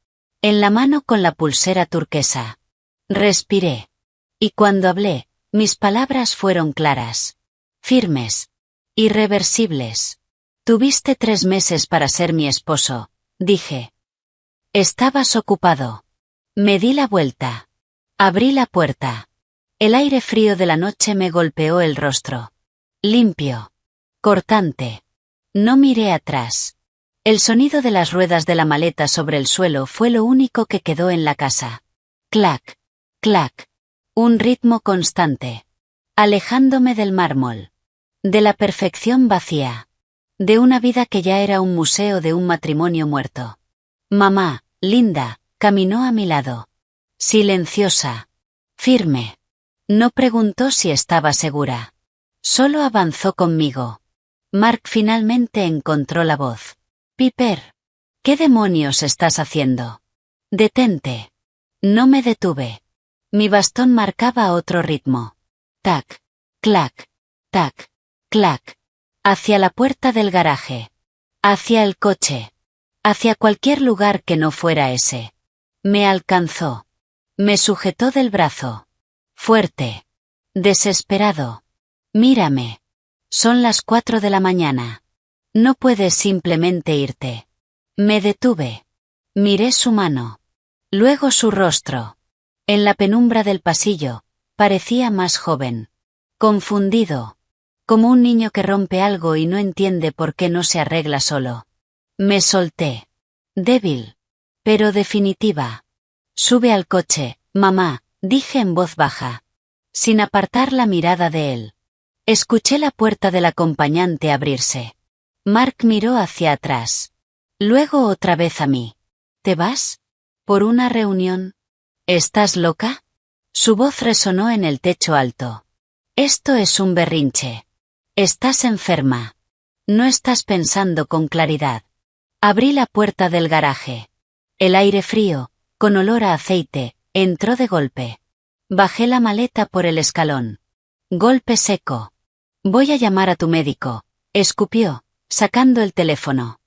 En la mano con la pulsera turquesa. Respiré. Y cuando hablé, mis palabras fueron claras. Firmes. Irreversibles. Tuviste 3 meses para ser mi esposo, dije. Estabas ocupado. Me di la vuelta. Abrí la puerta. El aire frío de la noche me golpeó el rostro. Limpio. Cortante. No miré atrás. El sonido de las ruedas de la maleta sobre el suelo fue lo único que quedó en la casa. Clac, clac. Un ritmo constante. Alejándome del mármol. De la perfección vacía. De una vida que ya era un museo de un matrimonio muerto. Mamá, Linda, caminó a mi lado. Silenciosa. Firme. No preguntó si estaba segura. Solo avanzó conmigo. Mark finalmente encontró la voz. Piper. ¿Qué demonios estás haciendo? Detente. No me detuve. Mi bastón marcaba otro ritmo. Tac, clac, tac, clac. Hacia la puerta del garaje. Hacia el coche. Hacia cualquier lugar que no fuera ese. Me alcanzó. Me sujetó del brazo. Fuerte. Desesperado. Mírame. Son las 4 de la mañana. No puedes simplemente irte. Me detuve. Miré su mano. Luego su rostro. En la penumbra del pasillo, parecía más joven. Confundido. Como un niño que rompe algo y no entiende por qué no se arregla solo. Me solté. Débil. Pero definitiva. Sube al coche, mamá, dije en voz baja. Sin apartar la mirada de él. Escuché la puerta del acompañante abrirse. Mark miró hacia atrás. Luego otra vez a mí. ¿Te vas? ¿Por una reunión? ¿Estás loca? Su voz resonó en el techo alto. Esto es un berrinche. Estás enferma. No estás pensando con claridad. Abrí la puerta del garaje. El aire frío, con olor a aceite, entró de golpe. Bajé la maleta por el escalón. Golpe seco. Voy a llamar a tu médico, escupió, sacando el teléfono.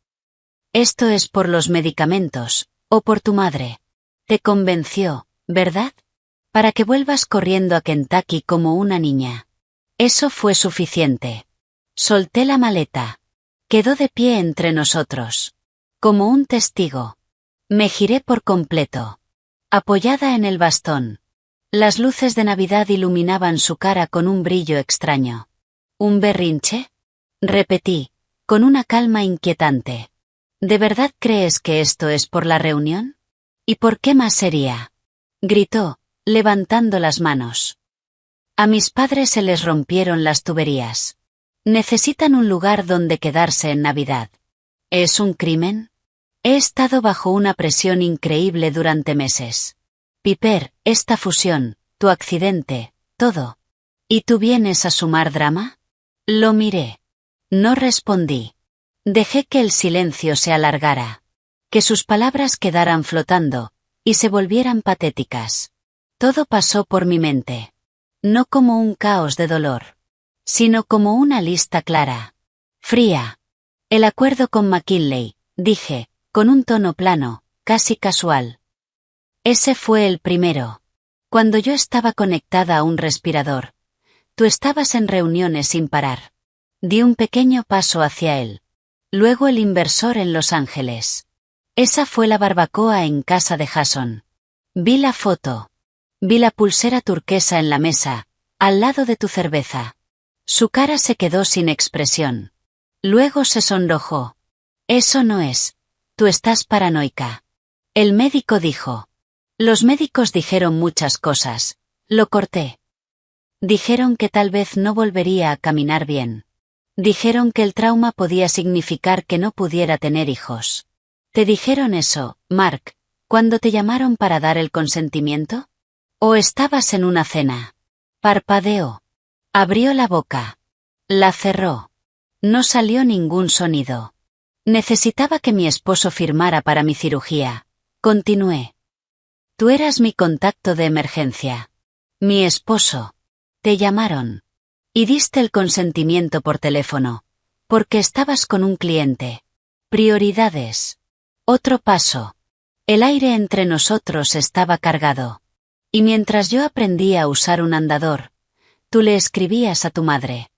Esto es por los medicamentos, o por tu madre. Te convenció, ¿verdad? Para que vuelvas corriendo a Kentucky como una niña. Eso fue suficiente. Solté la maleta. Quedó de pie entre nosotros. Como un testigo. Me giré por completo. Apoyada en el bastón. Las luces de Navidad iluminaban su cara con un brillo extraño. ¿Un berrinche? Repetí, con una calma inquietante. ¿De verdad crees que esto es por la reunión? ¿Y por qué más sería? Gritó, levantando las manos. A mis padres se les rompieron las tuberías. Necesitan un lugar donde quedarse en Navidad. ¿Es un crimen? He estado bajo una presión increíble durante meses. Piper, esta fusión, tu accidente, todo. ¿Y tú vienes a sumar drama? Lo miré. No respondí. Dejé que el silencio se alargara. Que sus palabras quedaran flotando, y se volvieran patéticas. Todo pasó por mi mente. No como un caos de dolor. Sino como una lista clara. Fría. El acuerdo con McKinley, dije, con un tono plano, casi casual. Ese fue el primero. Cuando yo estaba conectada a un respirador. Tú estabas en reuniones sin parar. Di un pequeño paso hacia él. Luego el inversor en Los Ángeles. Esa fue la barbacoa en casa de Jason. Vi la foto. Vi la pulsera turquesa en la mesa, al lado de tu cerveza. Su cara se quedó sin expresión. Luego se sonrojó. Eso no es. Tú estás paranoica. El médico dijo. Los médicos dijeron muchas cosas. Lo corté. Dijeron que tal vez no volvería a caminar bien. Dijeron que el trauma podía significar que no pudiera tener hijos. ¿Te dijeron eso, Mark, cuando te llamaron para dar el consentimiento? ¿O estabas en una cena? Parpadeó. Abrió la boca. La cerró. No salió ningún sonido. Necesitaba que mi esposo firmara para mi cirugía. Continué. Tú eras mi contacto de emergencia. Mi esposo. Te llamaron. Y diste el consentimiento por teléfono. Porque estabas con un cliente. Prioridades. Otro paso. El aire entre nosotros estaba cargado. Y mientras yo aprendía a usar un andador, tú le escribías a tu madre.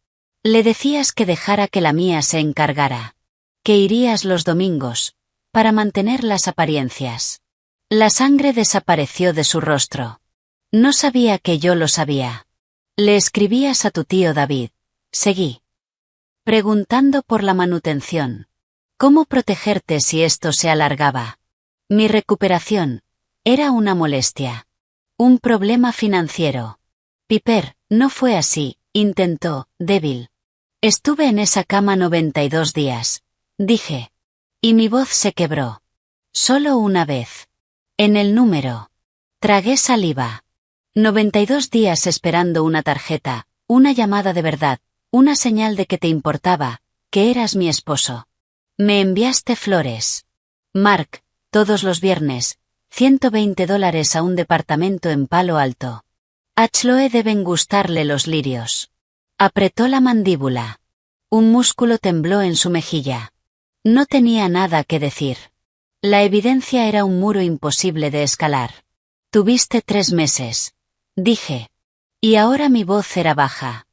Le decías que dejara que la mía se encargara. Que irías los domingos, para mantener las apariencias. La sangre desapareció de su rostro. No sabía que yo lo sabía. Le escribías a tu tío David. Seguí. preguntando por la manutención. ¿Cómo protegerte si esto se alargaba? Mi recuperación era una molestia. Un problema financiero. Piper, no fue así, intentó, débil. Estuve en esa cama 92 días, dije. Y mi voz se quebró. Solo una vez. En el número. Tragué saliva. 92 días esperando una tarjeta, una llamada de verdad, una señal de que te importaba, que eras mi esposo. Me enviaste flores. Mark, todos los viernes, $120 a un departamento en Palo Alto. A Chloe deben gustarle los lirios. Apretó la mandíbula. Un músculo tembló en su mejilla. No tenía nada que decir. La evidencia era un muro imposible de escalar. Tuviste 3 meses. Dije. Y ahora mi voz era baja.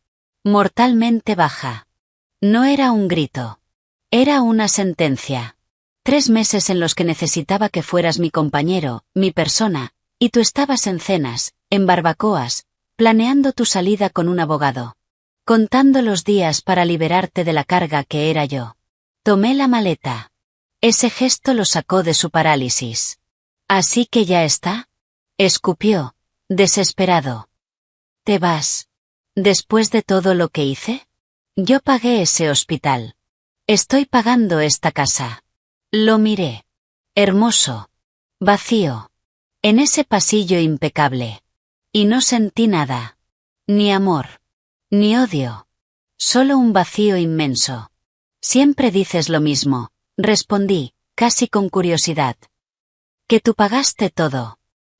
Mortalmente baja. No era un grito. Era una sentencia. 3 meses en los que necesitaba que fueras mi compañero, mi persona, y tú estabas en cenas, en barbacoas, planeando tu salida con un abogado. Contando los días para liberarte de la carga que era yo. Tomé la maleta. Ese gesto lo sacó de su parálisis. ¿Así que ya está? Escupió, desesperado. ¿Te vas? ¿Después de todo lo que hice? Yo pagué ese hospital. Estoy pagando esta casa. Lo miré. Hermoso. Vacío. En ese pasillo impecable. Y no sentí nada. Ni amor. Ni odio. Solo un vacío inmenso. Siempre dices lo mismo, respondí, casi con curiosidad. Que tú pagaste todo.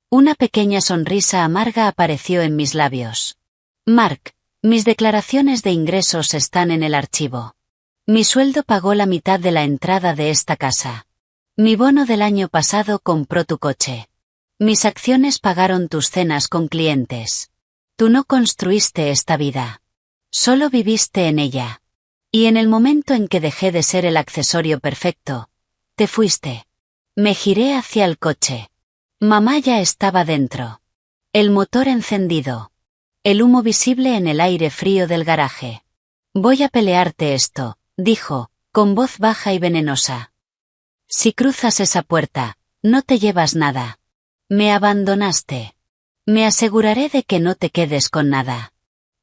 Una pequeña sonrisa amarga apareció en mis labios. Mark, mis declaraciones de ingresos están en el archivo. Mi sueldo pagó la mitad de la entrada de esta casa. Mi bono del año pasado compró tu coche. Mis acciones pagaron tus cenas con clientes. Tú no construiste esta vida. Solo viviste en ella. Y en el momento en que dejé de ser el accesorio perfecto, te fuiste. Me giré hacia el coche. Mamá ya estaba dentro. El motor encendido. El humo visible en el aire frío del garaje. Voy a pelearte esto, dijo, con voz baja y venenosa. Si cruzas esa puerta, no te llevas nada. Me abandonaste. Me aseguraré de que no te quedes con nada.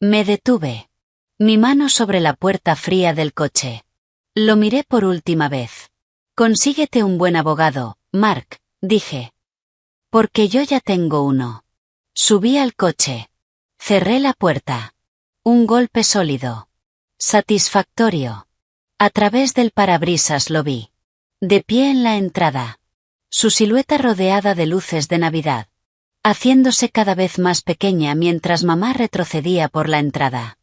Me detuve. Mi mano sobre la puerta fría del coche. Lo miré por última vez. Consíguete un buen abogado, Mark, dije. Porque yo ya tengo uno. Subí al coche. Cerré la puerta. Un golpe sólido. Satisfactorio. A través del parabrisas lo vi. De pie en la entrada. Su silueta rodeada de luces de Navidad. Haciéndose cada vez más pequeña mientras mamá retrocedía por la entrada.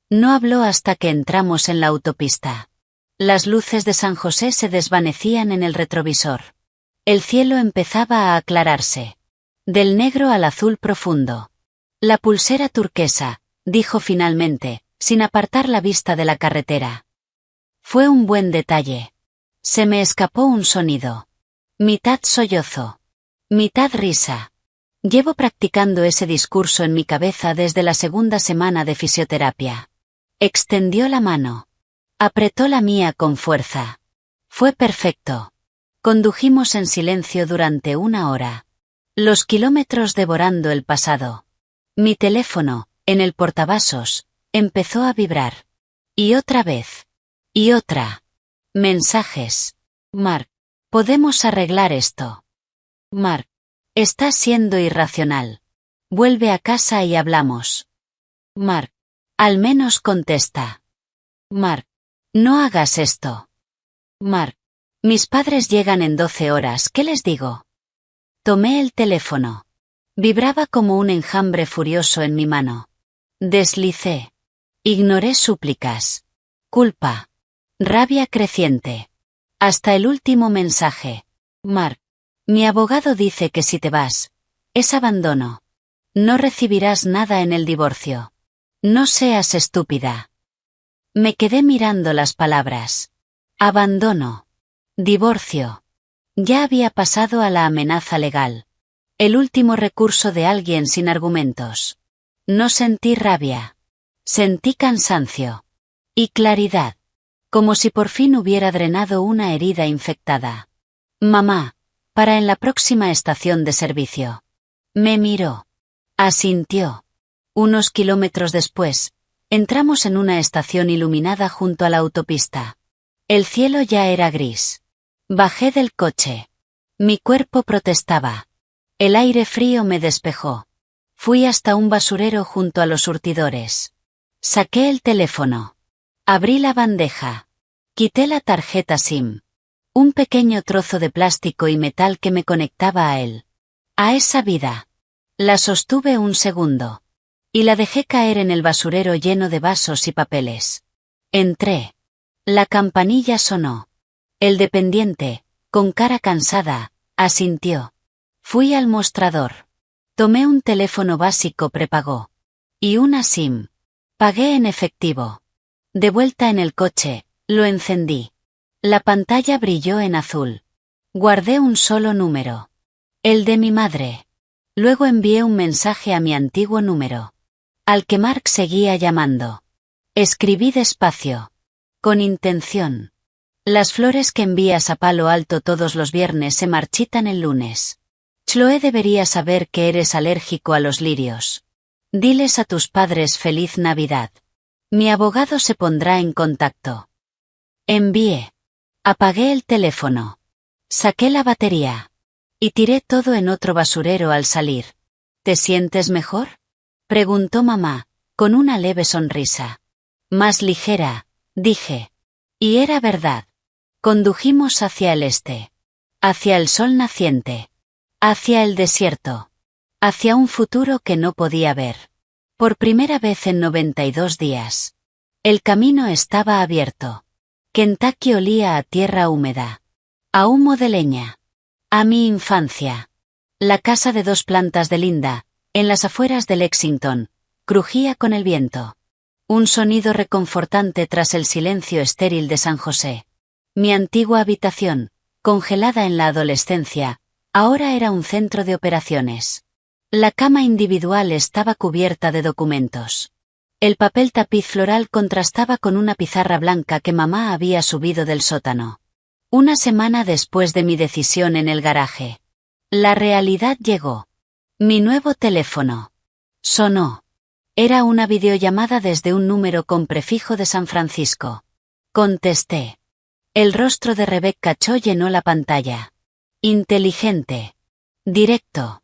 No habló hasta que entramos en la autopista. Las luces de San José se desvanecían en el retrovisor. El cielo empezaba a aclararse. Del negro al azul profundo. La pulsera turquesa, dijo finalmente, sin apartar la vista de la carretera. Fue un buen detalle. Se me escapó un sonido. Mitad sollozo. Mitad risa. Llevo practicando ese discurso en mi cabeza desde la segunda semana de fisioterapia. Extendió la mano. Apretó la mía con fuerza. Fue perfecto. Condujimos en silencio durante 1 hora. Los kilómetros devorando el pasado. Mi teléfono, en el portavasos, empezó a vibrar. Y otra vez. Y otra. Mensajes. Mark, podemos arreglar esto. Mark, estás siendo irracional. Vuelve a casa y hablamos. Mark, al menos contesta. Mark, no hagas esto. Mark, mis padres llegan en 12 horas, ¿qué les digo? Tomé el teléfono. Vibraba como un enjambre furioso en mi mano. Deslicé. Ignoré súplicas. Culpa. Rabia creciente. Hasta el último mensaje. Mark, mi abogado dice que si te vas, es abandono. No recibirás nada en el divorcio. No seas estúpida. Me quedé mirando las palabras. Abandono. Divorcio. Ya había pasado a la amenaza legal. El último recurso de alguien sin argumentos. No sentí rabia. Sentí cansancio. Y claridad. como si por fin hubiera drenado una herida infectada. Mamá, para en la próxima estación de servicio. Me miró. Asintió. Unos kilómetros después, entramos en una estación iluminada junto a la autopista. El cielo ya era gris. Bajé del coche. Mi cuerpo protestaba. El aire frío me despejó. Fui hasta un basurero junto a los surtidores. Saqué el teléfono. Abrí la bandeja. Quité la tarjeta SIM. Un pequeño trozo de plástico y metal que me conectaba a él. A esa vida. La sostuve un segundo. Y la dejé caer en el basurero lleno de vasos y papeles. Entré. La campanilla sonó. El dependiente, con cara cansada, asintió. Fui al mostrador. Tomé un teléfono básico prepago. Y una SIM. Pagué en efectivo. De vuelta en el coche, lo encendí. La pantalla brilló en azul. Guardé un solo número. El de mi madre. Luego envié un mensaje a mi antiguo número. Al que Mark seguía llamando. Escribí despacio. Con intención. Las flores que envías a Palo Alto todos los viernes se marchitan el lunes. Chloe debería saber que eres alérgico a los lirios. Diles a tus padres feliz Navidad. Mi abogado se pondrá en contacto. Envié. Apagué el teléfono. Saqué la batería. Y tiré todo en otro basurero al salir. ¿Te sientes mejor?, preguntó mamá, con una leve sonrisa. Más ligera, dije. Y era verdad. Condujimos hacia el este. Hacia el sol naciente. Hacia el desierto. Hacia un futuro que no podía ver. Por primera vez en 92 días. El camino estaba abierto. Kentucky olía a tierra húmeda. A humo de leña. A mi infancia. La casa de 2 plantas de Linda, en las afueras de Lexington, crujía con el viento. Un sonido reconfortante tras el silencio estéril de San José. Mi antigua habitación, congelada en la adolescencia, ahora era un centro de operaciones. La cama individual estaba cubierta de documentos. El papel tapiz floral contrastaba con una pizarra blanca que mamá había subido del sótano. Una semana después de mi decisión en el garaje. La realidad llegó. Mi nuevo teléfono. Sonó. Era una videollamada desde un número con prefijo de San Francisco. Contesté. El rostro de Rebecca Cho llenó la pantalla. Inteligente. Directo.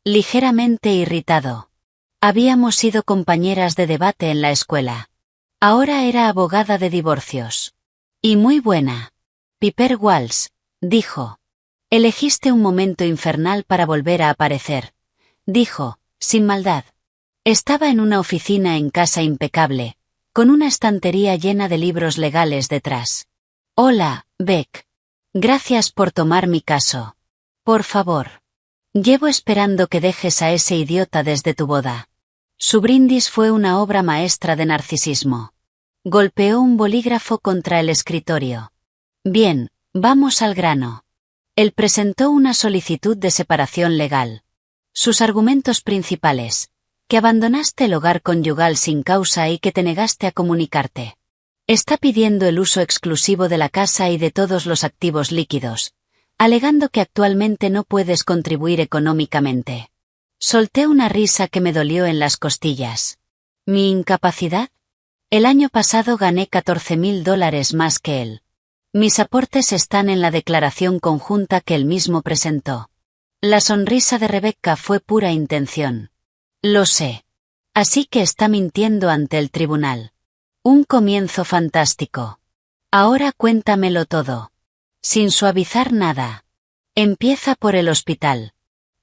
Ligeramente irritado. Habíamos sido compañeras de debate en la escuela. Ahora era abogada de divorcios. Y muy buena. Piper Walsh, dijo. Elegiste un momento infernal para volver a aparecer. Dijo, sin maldad. Estaba en una oficina en casa impecable, con una estantería llena de libros legales detrás. Hola, Beck. Gracias por tomar mi caso. Por favor. Llevo esperando que dejes a ese idiota desde tu boda. Su brindis fue una obra maestra de narcisismo. Golpeó un bolígrafo contra el escritorio. Bien, vamos al grano. Él presentó una solicitud de separación legal. Sus argumentos principales: que abandonaste el hogar conyugal sin causa y que te negaste a comunicarte. Está pidiendo el uso exclusivo de la casa y de todos los activos líquidos, alegando que actualmente no puedes contribuir económicamente. Solté una risa que me dolió en las costillas. ¿Mi incapacidad? El año pasado gané $14,000 más que él. Mis aportes están en la declaración conjunta que él mismo presentó. La sonrisa de Rebecca fue pura intención. Lo sé. Así que está mintiendo ante el tribunal. Un comienzo fantástico. Ahora cuéntamelo todo. Sin suavizar nada. Empieza por el hospital.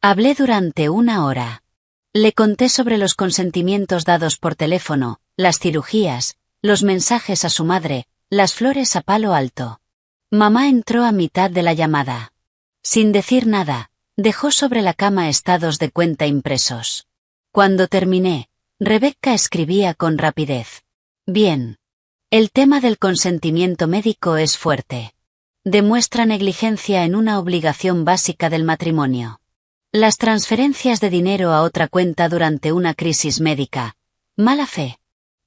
Hablé durante 1 hora. Le conté sobre los consentimientos dados por teléfono, las cirugías, los mensajes a su madre, las flores a Palo Alto. Mamá entró a mitad de la llamada. Sin decir nada, dejó sobre la cama estados de cuenta impresos. Cuando terminé, Rebecca escribía con rapidez. Bien. El tema del consentimiento médico es fuerte. Demuestra negligencia en una obligación básica del matrimonio. Las transferencias de dinero a otra cuenta durante una crisis médica. Mala fe.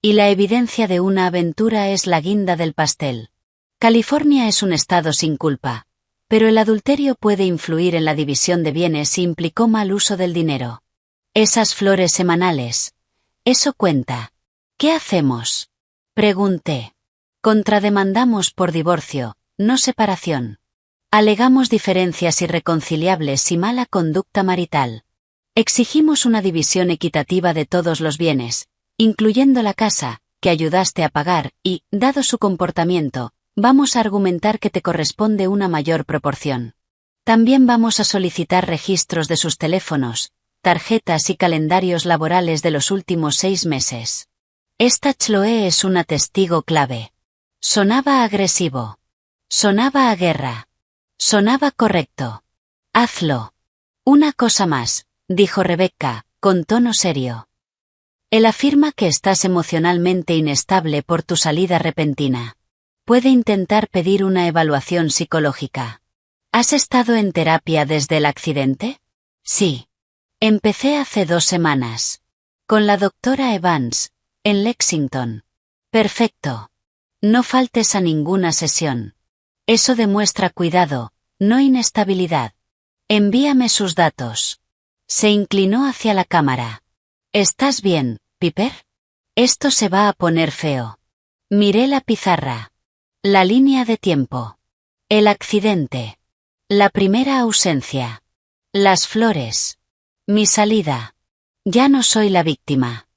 Y la evidencia de una aventura es la guinda del pastel. California es un estado sin culpa, pero el adulterio puede influir en la división de bienes si implicó mal uso del dinero. Esas flores semanales. Eso cuenta. ¿Qué hacemos? Pregunté. Contrademandamos por divorcio, no separación. Alegamos diferencias irreconciliables y mala conducta marital. Exigimos una división equitativa de todos los bienes, incluyendo la casa, que ayudaste a pagar, y, dado su comportamiento, vamos a argumentar que te corresponde una mayor proporción. También vamos a solicitar registros de sus teléfonos, tarjetas y calendarios laborales de los últimos 6 meses. Esta Chloe es una testigo clave. Sonaba agresivo. Sonaba a guerra. Sonaba correcto. Hazlo. Una cosa más, dijo Rebecca, con tono serio. Él afirma que estás emocionalmente inestable por tu salida repentina. Puede intentar pedir una evaluación psicológica. ¿Has estado en terapia desde el accidente? Sí. Empecé hace 2 semanas. Con la doctora Evans, en Lexington. Perfecto. No faltes a ninguna sesión. Eso demuestra cuidado, no inestabilidad. Envíame sus datos. Se inclinó hacia la cámara. ¿Estás bien, Piper? Esto se va a poner feo. Miré la pizarra. La línea de tiempo. El accidente. La primera ausencia. Las flores. Mi salida. Ya no soy la víctima.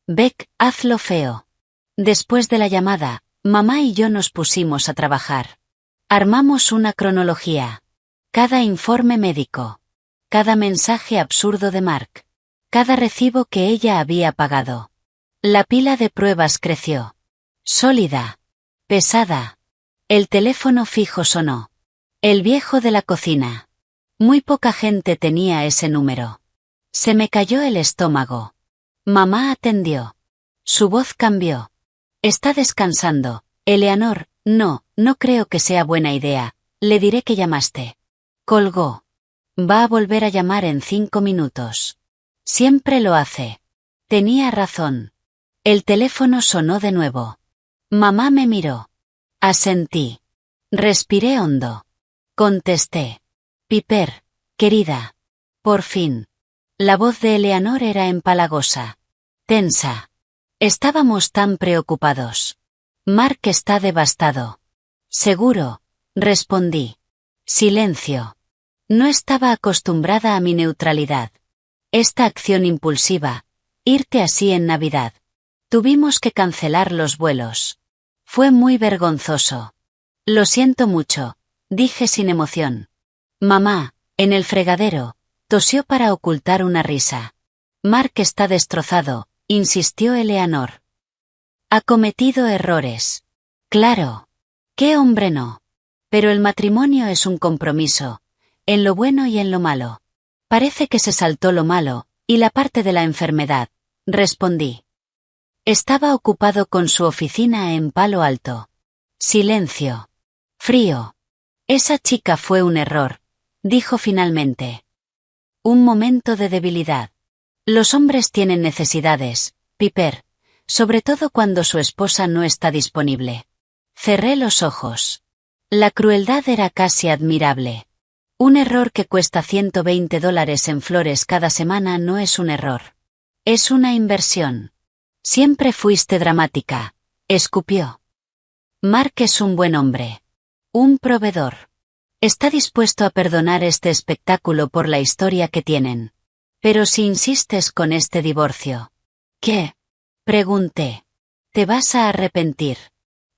Beck, hazlo feo. Después de la llamada, mamá y yo nos pusimos a trabajar. Armamos una cronología. Cada informe médico. Cada mensaje absurdo de Mark. Cada recibo que ella había pagado. La pila de pruebas creció. Sólida. Pesada. El teléfono fijo sonó. El viejo de la cocina. Muy poca gente tenía ese número. Se me cayó el estómago. Mamá atendió. Su voz cambió. Está descansando. Eleanor, no creo que sea buena idea. Le diré que llamaste. Colgó. Va a volver a llamar en 5 minutos. Siempre lo hace. Tenía razón. El teléfono sonó de nuevo. Mamá me miró. Asentí. Respiré hondo. Contesté. Piper, querida. Por fin. La voz de Eleanor era empalagosa. Tensa. Estábamos tan preocupados. Mark está devastado. Seguro, respondí. Silencio. No estaba acostumbrada a mi neutralidad. Esta acción impulsiva, irte así en Navidad. Tuvimos que cancelar los vuelos. Fue muy vergonzoso. Lo siento mucho, dije sin emoción. Mamá, en el fregadero, tosió para ocultar una risa. Mark está destrozado, insistió Eleanor. Ha cometido errores. Claro. ¿Qué hombre no? Pero el matrimonio es un compromiso, en lo bueno y en lo malo. Parece que se saltó lo malo, y la parte de la enfermedad, respondí. Estaba ocupado con su oficina en Palo Alto. Silencio. Frío. Esa chica fue un error, dijo finalmente. Un momento de debilidad. Los hombres tienen necesidades, Piper, sobre todo cuando su esposa no está disponible. Cerré los ojos. La crueldad era casi admirable. Un error que cuesta $120 en flores cada semana no es un error. Es una inversión. Siempre fuiste dramática, escupió. Mark es un buen hombre. Un proveedor. Está dispuesto a perdonar este espectáculo por la historia que tienen. Pero si insistes con este divorcio. ¿Qué? Pregunté. Te vas a arrepentir.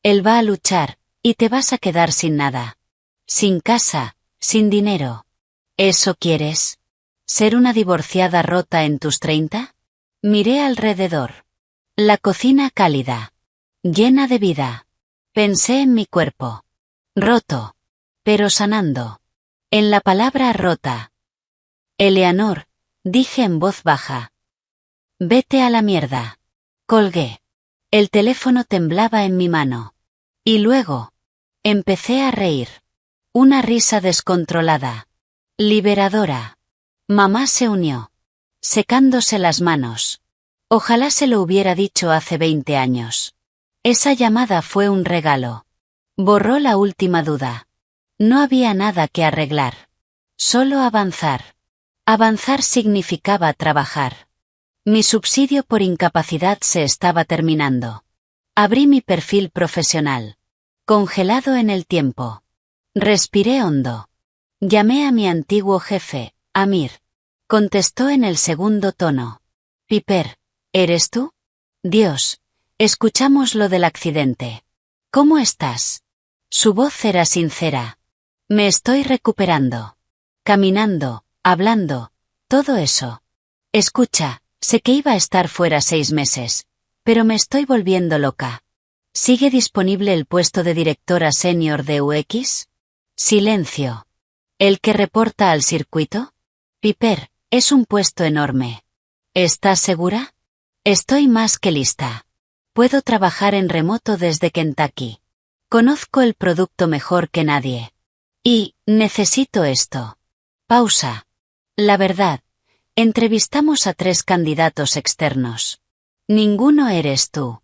Él va a luchar, y te vas a quedar sin nada. Sin casa, sin dinero. ¿Eso quieres? ¿Ser una divorciada rota en tus 30? Miré alrededor. La cocina cálida. Llena de vida. Pensé en mi cuerpo. Roto. Pero sanando. En la palabra rota. Eleanor, dije en voz baja. Vete a la mierda. Colgué. El teléfono temblaba en mi mano. Y luego. Empecé a reír. Una risa descontrolada. Liberadora. Mamá se unió. Secándose las manos. Ojalá se lo hubiera dicho hace 20 años. Esa llamada fue un regalo. Borró la última duda. No había nada que arreglar. Solo avanzar. Avanzar significaba trabajar. Mi subsidio por incapacidad se estaba terminando. Abrí mi perfil profesional. Congelado en el tiempo. Respiré hondo. Llamé a mi antiguo jefe, Amir. Contestó en el segundo tono. Piper, ¿eres tú? Dios, escuchamos lo del accidente. ¿Cómo estás? Su voz era sincera. Me estoy recuperando. Caminando, hablando, todo eso. Escucha, sé que iba a estar fuera 6 meses, pero me estoy volviendo loca. ¿Sigue disponible el puesto de directora senior de UX? Silencio. ¿El que reporta al circuito? Piper, es un puesto enorme. ¿Estás segura? Estoy más que lista. Puedo trabajar en remoto desde Kentucky. Conozco el producto mejor que nadie. Y, necesito esto. Pausa. La verdad, entrevistamos a 3 candidatos externos. Ninguno eres tú.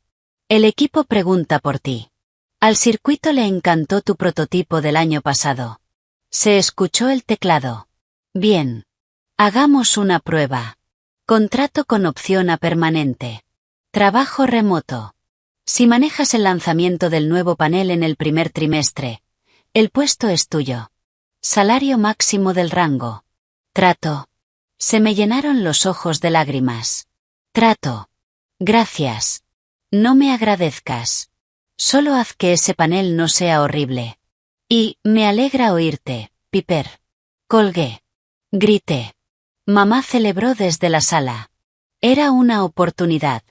El equipo pregunta por ti. Al circuito le encantó tu prototipo del año pasado. Se escuchó el teclado. Bien. Hagamos una prueba. Contrato con opción a permanente. Trabajo remoto. Si manejas el lanzamiento del nuevo panel en el primer trimestre, el puesto es tuyo. Salario máximo del rango. Trato. Se me llenaron los ojos de lágrimas. Trato. Gracias. No me agradezcas. Solo haz que ese panel no sea horrible. Y, me alegra oírte, Piper. Colgué. Grité. Mamá celebró desde la sala. Era una oportunidad.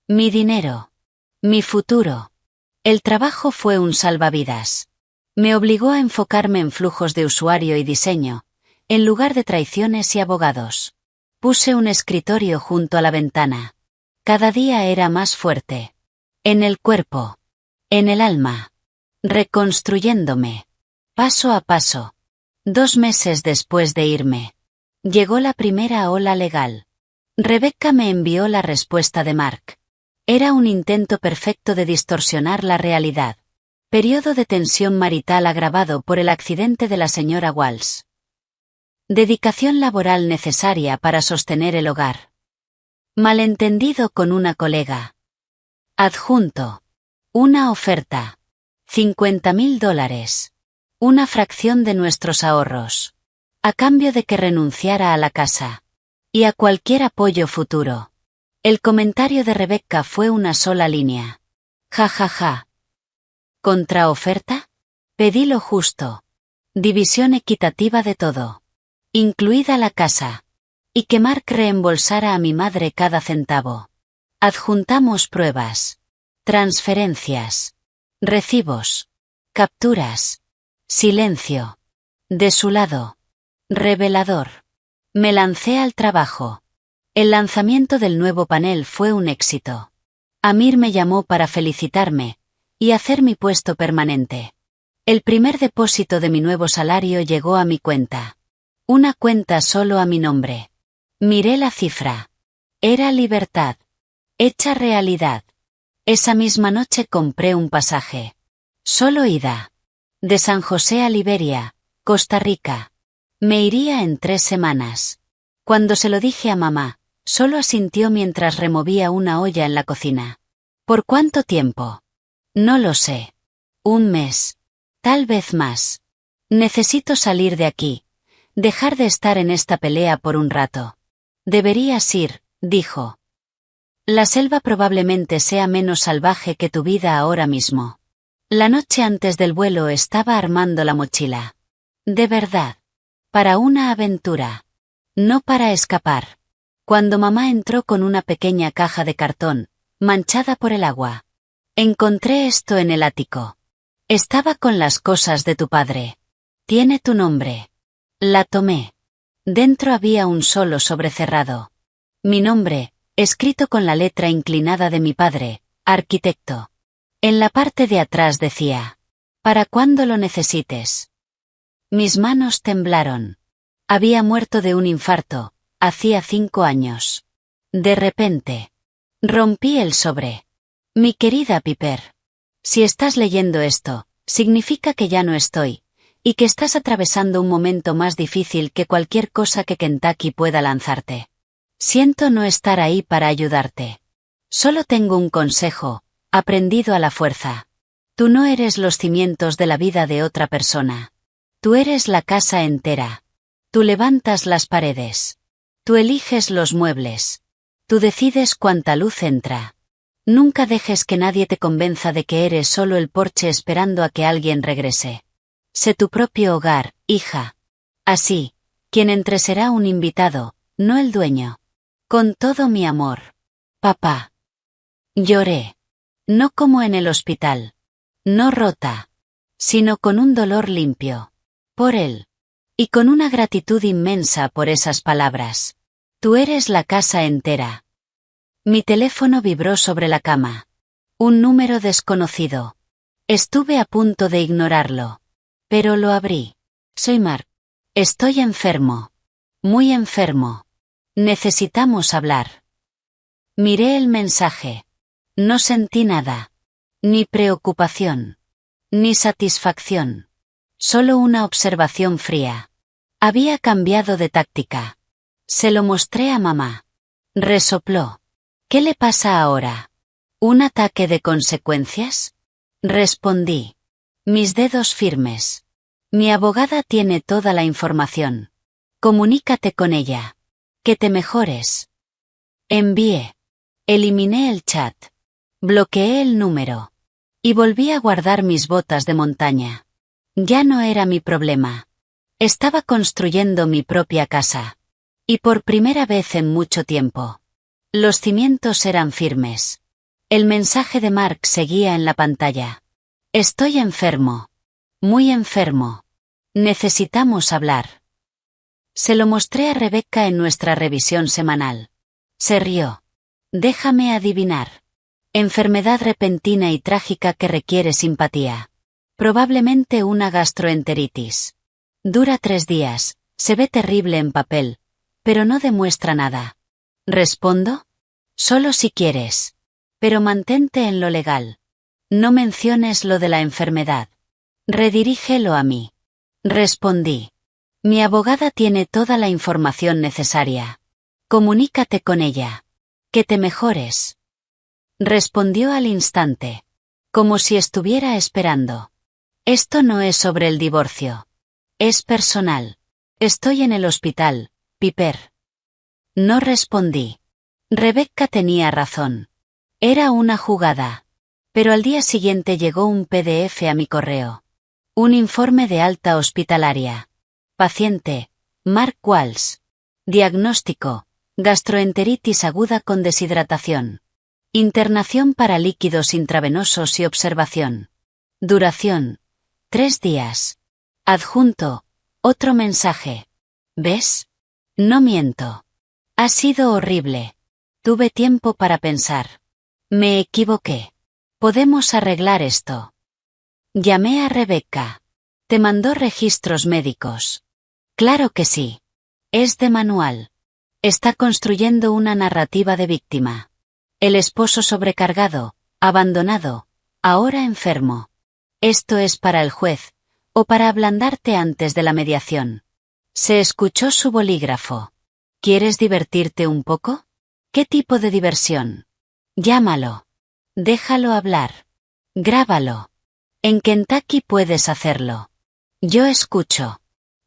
Mi dinero. Mi futuro. El trabajo fue un salvavidas. Me obligó a enfocarme en flujos de usuario y diseño, en lugar de traiciones y abogados. Puse un escritorio junto a la ventana. Cada día era más fuerte. En el cuerpo. En el alma. Reconstruyéndome. Paso a paso. 2 meses después de irme. Llegó la primera ola legal. Rebecca me envió la respuesta de Mark. Era un intento perfecto de distorsionar la realidad. Periodo de tensión marital agravado por el accidente de la señora Walsh. Dedicación laboral necesaria para sostener el hogar. Malentendido con una colega. Adjunto. Una oferta. $50,000. Una fracción de nuestros ahorros. A cambio de que renunciara a la casa. Y a cualquier apoyo futuro. El comentario de Rebecca fue una sola línea. Ja ja ja. ¿Contraoferta? Pedí lo justo. División equitativa de todo. Incluida la casa. Y que Mark reembolsara a mi madre cada centavo. Adjuntamos pruebas. Transferencias. Recibos. Capturas. Silencio. De su lado. Revelador. Me lancé al trabajo. El lanzamiento del nuevo panel fue un éxito. Amir me llamó para felicitarme y hacer mi puesto permanente. El primer depósito de mi nuevo salario llegó a mi cuenta. Una cuenta solo a mi nombre. Miré la cifra. Era libertad. Hecha realidad. Esa misma noche compré un pasaje. Solo ida. De San José a Liberia, Costa Rica. Me iría en 3 semanas. Cuando se lo dije a mamá, solo asintió mientras removía una olla en la cocina. ¿Por cuánto tiempo? No lo sé. 1 mes. Tal vez más. Necesito salir de aquí. Dejar de estar en esta pelea por un rato. Deberías ir, dijo. La selva probablemente sea menos salvaje que tu vida ahora mismo. La noche antes del vuelo estaba armando la mochila. De verdad. Para una aventura. No para escapar. Cuando mamá entró con una pequeña caja de cartón, manchada por el agua. Encontré esto en el ático. Estaba con las cosas de tu padre. Tiene tu nombre. La tomé. Dentro había un solo sobrecerrado. Mi nombre, escrito con la letra inclinada de mi padre, arquitecto. En la parte de atrás decía, «Para cuando lo necesites». Mis manos temblaron. Había muerto de un infarto, hacía 5 años. De repente. Rompí el sobre. Mi querida Piper. Si estás leyendo esto, Significa que ya no estoy, y que estás atravesando un momento más difícil que cualquier cosa que Kentucky pueda lanzarte. Siento no estar ahí para ayudarte. Solo tengo un consejo, aprendido a la fuerza. Tú no eres los cimientos de la vida de otra persona. Tú eres la casa entera. Tú levantas las paredes. Tú eliges los muebles. Tú decides cuánta luz entra. Nunca dejes que nadie te convenza de que eres solo el porche esperando a que alguien regrese. Sé tu propio hogar, hija. Así, quien entre será un invitado, no el dueño. Con todo mi amor. Papá. Lloré. No como en el hospital. No rota. Sino con un dolor limpio. Por él. Y con una gratitud inmensa por esas palabras. Tú eres la casa entera. Mi teléfono vibró sobre la cama. Un número desconocido. Estuve a punto de ignorarlo. Pero lo abrí. Soy Mark. Estoy enfermo. Muy enfermo. Necesitamos hablar. Miré el mensaje. No sentí nada. Ni preocupación. Ni satisfacción. Solo una observación fría. Había cambiado de táctica. Se lo mostré a mamá. Resopló. ¿Qué le pasa ahora? ¿Un ataque de consecuencias? Respondí. Mis dedos firmes. Mi abogada tiene toda la información. Comunícate con ella. Que te mejores. Envié. Eliminé el chat. Bloqueé el número. Y volví a guardar mis botas de montaña. Ya no era mi problema. Estaba construyendo mi propia casa. Y por primera vez en mucho tiempo. Los cimientos eran firmes. El mensaje de Mark seguía en la pantalla. Estoy enfermo. Muy enfermo. Necesitamos hablar. Se lo mostré a Rebecca en nuestra revisión semanal. Se rió. Déjame adivinar. Enfermedad repentina y trágica que requiere simpatía. Probablemente una gastroenteritis. Dura 3 días, se ve terrible en papel, pero no demuestra nada. ¿Respondo? Solo si quieres. Pero mantente en lo legal. No menciones lo de la enfermedad. Redirígelo a mí. Respondí. Mi abogada tiene toda la información necesaria. Comunícate con ella. Que te mejores. Respondió al instante. Como si estuviera esperando. Esto no es sobre el divorcio. Es personal. Estoy en el hospital, Piper. No respondí. Rebecca tenía razón. Era una jugada. Pero al día siguiente llegó un PDF a mi correo. Un informe de alta hospitalaria. Paciente, Mark Walsh. Diagnóstico, gastroenteritis aguda con deshidratación. Internación para líquidos intravenosos y observación. Duración, 3 días. Adjunto, otro mensaje. ¿Ves? No miento. Ha sido horrible. Tuve tiempo para pensar. Me equivoqué. Podemos arreglar esto. Llamé a Rebecca. ¿Te mandó registros médicos? Claro que sí. Es de manual. Está construyendo una narrativa de víctima. El esposo sobrecargado, abandonado, ahora enfermo. Esto es para el juez, o para ablandarte antes de la mediación. Se escuchó su bolígrafo. ¿Quieres divertirte un poco? ¿Qué tipo de diversión? Llámalo. Déjalo hablar. Grábalo. En Kentucky puedes hacerlo. Yo escucho.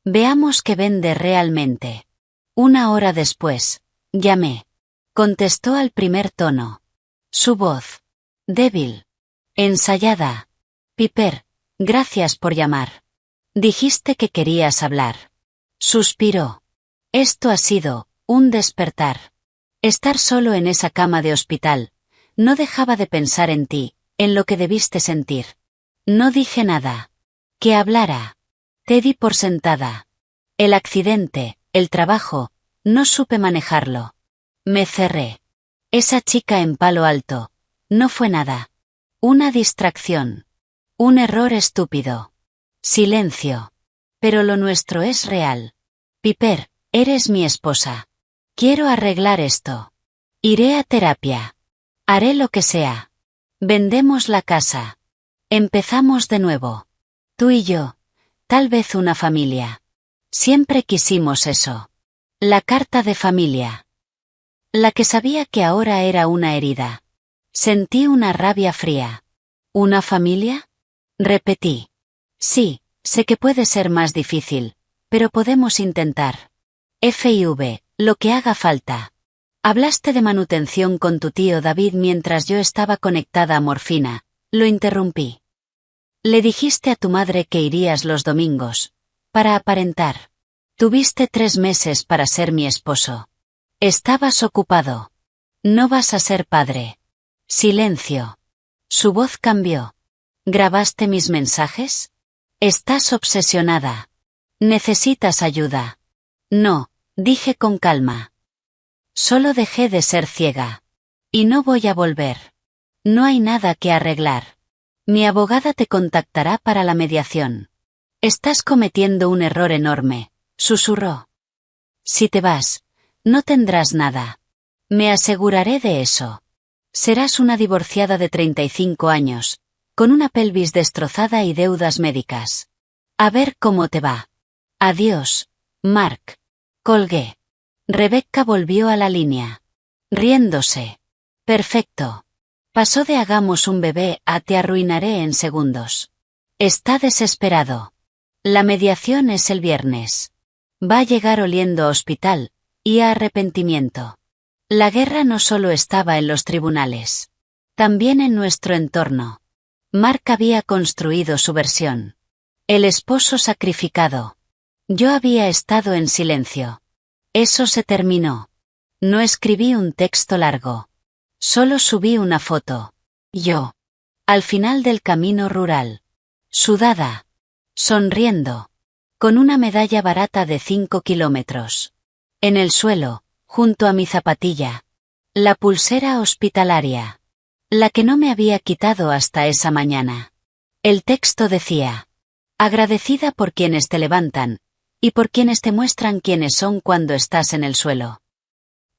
Veamos qué vende realmente. 1 hora después, llamé. Contestó al primer tono. Su voz. Débil. Ensayada. Piper, gracias por llamar. Dijiste que querías hablar. Suspiró. Esto ha sido un despertar. Estar solo en esa cama de hospital. No dejaba de pensar en ti, en lo que debiste sentir. No dije nada. Que hablara. Te di por sentada. El accidente, el trabajo, no supe manejarlo. Me cerré. Esa chica en Palo Alto. No fue nada. Una distracción. Un error estúpido. Silencio. Pero lo nuestro es real. Piper, eres mi esposa. Quiero arreglar esto. Iré a terapia. Haré lo que sea. Vendemos la casa. Empezamos de nuevo. Tú y yo, tal vez una familia. Siempre quisimos eso. La carta de familia. La que sabía que ahora era una herida. Sentí una rabia fría. ¿Una familia? Repetí. Sí, sé que puede ser más difícil, pero podemos intentar. FIV, lo que haga falta. Hablaste de manutención con tu tío David mientras yo estaba conectada a morfina, lo interrumpí. Le dijiste a tu madre que irías los domingos, para aparentar. Tuviste 3 meses para ser mi esposo. Estabas ocupado. No vas a ser padre. Silencio. Su voz cambió. ¿Grabaste mis mensajes? Estás obsesionada. Necesitas ayuda. No, dije con calma. Solo dejé de ser ciega. Y no voy a volver. No hay nada que arreglar. Mi abogada te contactará para la mediación. Estás cometiendo un error enorme, susurró. Si te vas, no tendrás nada. Me aseguraré de eso. Serás una divorciada de 35 años, con una pelvis destrozada y deudas médicas. A ver cómo te va. Adiós, Mark. Colgué. Rebecca volvió a la línea. Riéndose. Perfecto. Pasó de hagamos un bebé a te arruinaré en segundos. Está desesperado. La mediación es el viernes. Va a llegar oliendo a hospital, y a arrepentimiento. La guerra no solo estaba en los tribunales. También en nuestro entorno. Mark había construido su versión. El esposo sacrificado. Yo había estado en silencio. Eso se terminó. No escribí un texto largo. Solo subí una foto. Yo. Al final del camino rural. Sudada. Sonriendo. Con una medalla barata de 5 kilómetros. En el suelo, junto a mi zapatilla. La pulsera hospitalaria. La que no me había quitado hasta esa mañana. El texto decía. Agradecida por quienes te levantan, y por quienes te muestran quiénes son cuando estás en el suelo.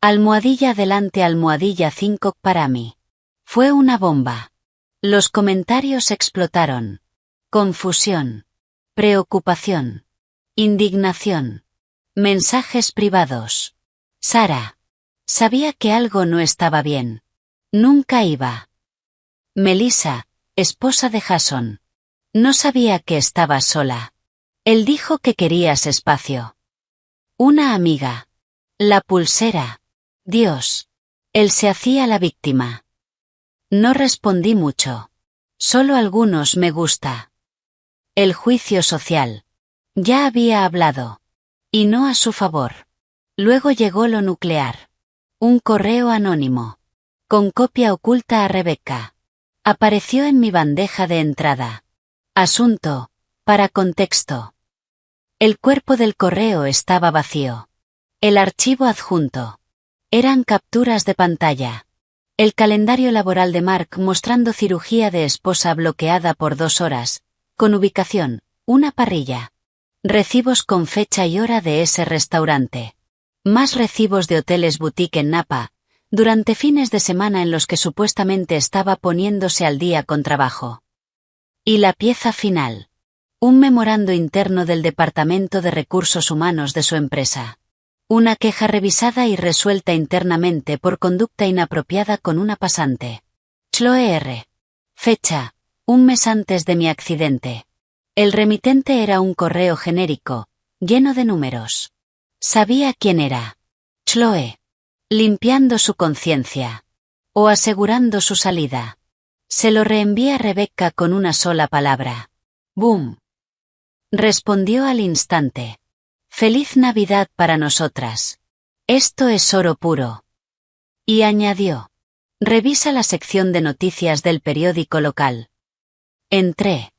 Almohadilla adelante almohadilla 5 para mí. Fue una bomba. Los comentarios explotaron. Confusión. Preocupación. Indignación. Mensajes privados. Sara. Sabía que algo no estaba bien. Nunca iba. Melissa, esposa de Jason. No sabía que estabas sola. Él dijo que querías espacio. Una amiga. La pulsera. Dios. Él se hacía la víctima. No respondí mucho. Solo algunos me gusta. El juicio social. Ya había hablado. Y no a su favor. Luego llegó lo nuclear. Un correo anónimo. Con copia oculta a Rebecca. Apareció en mi bandeja de entrada. Asunto. Para contexto. El cuerpo del correo estaba vacío. El archivo adjunto. Eran capturas de pantalla. El calendario laboral de Mark mostrando cirugía de esposa bloqueada por 2 horas, con ubicación, una parrilla. Recibos con fecha y hora de ese restaurante. Más recibos de hoteles boutique en Napa, durante fines de semana en los que supuestamente estaba poniéndose al día con trabajo. Y la pieza final. Un memorando interno del Departamento de Recursos Humanos de su empresa. Una queja revisada y resuelta internamente por conducta inapropiada con una pasante. Chloe R. Fecha. 1 mes antes de mi accidente. El remitente era un correo genérico, lleno de números. Sabía quién era. Chloe. Limpiando su conciencia. O asegurando su salida. Se lo reenvié a Rebecca con una sola palabra. Boom. Respondió al instante. Feliz Navidad para nosotras. Esto es oro puro. Y añadió. Revisa la sección de noticias del periódico local. Entré.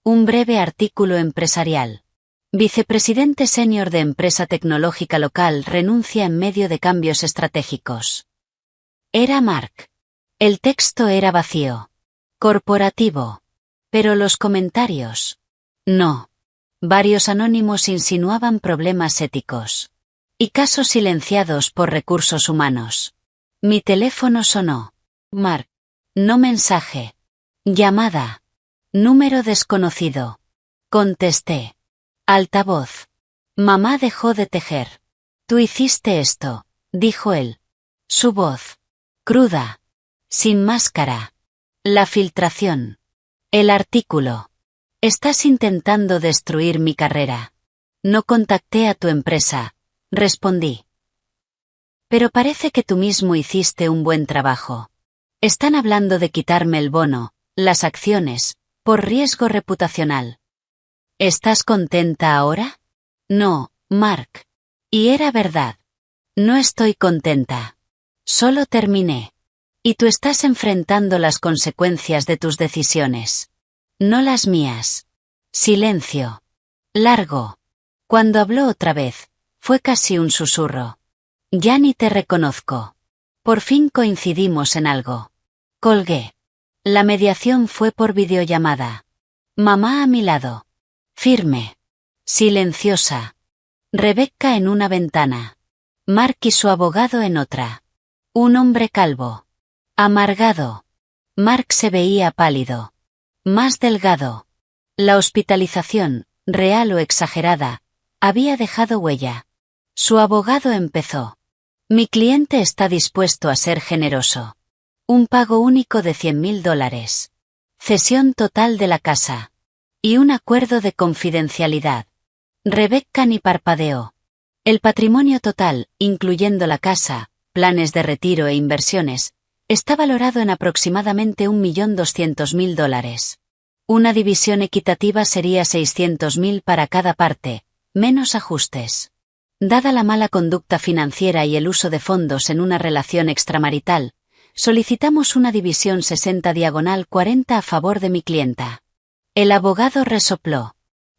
Un breve artículo empresarial. Vicepresidente senior de empresa tecnológica local renuncia en medio de cambios estratégicos. Era Mark. El texto era vacío. Corporativo. Pero los comentarios. No. Varios anónimos insinuaban problemas éticos. Y casos silenciados por recursos humanos. Mi teléfono sonó. Mark. No mensaje. Llamada. Número desconocido. Contesté. Altavoz. Mamá dejó de tejer. Tú hiciste esto, dijo él. Su voz. Cruda. Sin máscara. La filtración. El artículo. Estás intentando destruir mi carrera. No contacté a tu empresa, respondí. Pero parece que tú mismo hiciste un buen trabajo. Están hablando de quitarme el bono, las acciones, por riesgo reputacional. ¿Estás contenta ahora? No, Mark. Y era verdad. No estoy contenta. Solo terminé. Y tú estás enfrentando las consecuencias de tus decisiones. No las mías. Silencio. Largo. Cuando habló otra vez, fue casi un susurro. Ya ni te reconozco. Por fin coincidimos en algo. Colgué. La mediación fue por videollamada. Mamá a mi lado. Firme. Silenciosa. Rebecca en una ventana. Mark y su abogado en otra. Un hombre calvo. Amargado. Mark se veía pálido. Más delgado. La hospitalización, real o exagerada, había dejado huella. Su abogado empezó. Mi cliente está dispuesto a ser generoso. Un pago único de $100.000. Cesión total de la casa. Y un acuerdo de confidencialidad. Rebecca ni parpadeó. El patrimonio total, incluyendo la casa, planes de retiro e inversiones, está valorado en aproximadamente $1.200.000. Una división equitativa sería $600.000 para cada parte, menos ajustes. Dada la mala conducta financiera y el uso de fondos en una relación extramarital, solicitamos una división 60/40 a favor de mi clienta. El abogado resopló.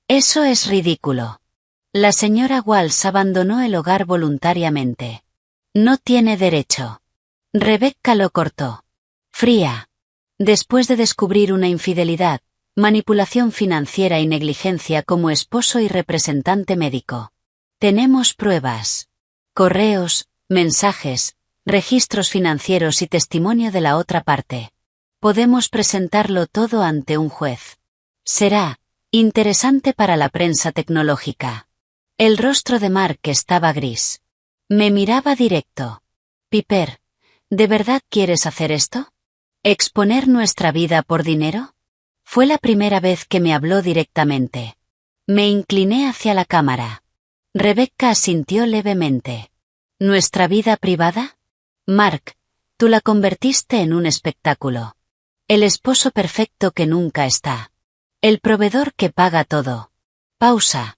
Eso es ridículo. La señora Walsh abandonó el hogar voluntariamente. No tiene derecho. Rebecca lo cortó. Fría. Después de descubrir una infidelidad, manipulación financiera y negligencia como esposo y representante médico. Tenemos pruebas. Correos, mensajes, registros financieros y testimonio de la otra parte. Podemos presentarlo todo ante un juez. Será interesante para la prensa tecnológica. El rostro de Mark estaba gris. Me miraba directo. Piper, ¿de verdad quieres hacer esto? ¿Exponer nuestra vida por dinero? Fue la primera vez que me habló directamente. Me incliné hacia la cámara. Rebecca asintió levemente. ¿Nuestra vida privada? Mark, tú la convertiste en un espectáculo. El esposo perfecto que nunca está. El proveedor que paga todo. Pausa.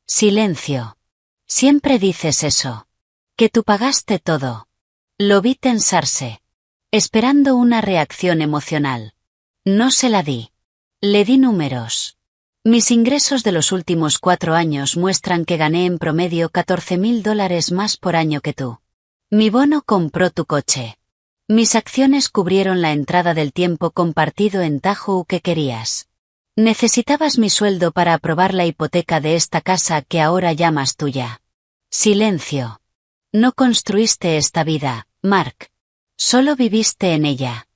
Silencio. Siempre dices eso. Que tú pagaste todo. Lo vi tensarse. Esperando una reacción emocional. No se la di. Le di números. Mis ingresos de los últimos 4 años muestran que gané en promedio $14.000 más por año que tú. Mi bono compró tu coche. Mis acciones cubrieron la entrada del tiempo compartido en Tahoe que querías. Necesitabas mi sueldo para aprobar la hipoteca de esta casa que ahora llamas tuya. Silencio. No construiste esta vida, Mark. Solo viviste en ella.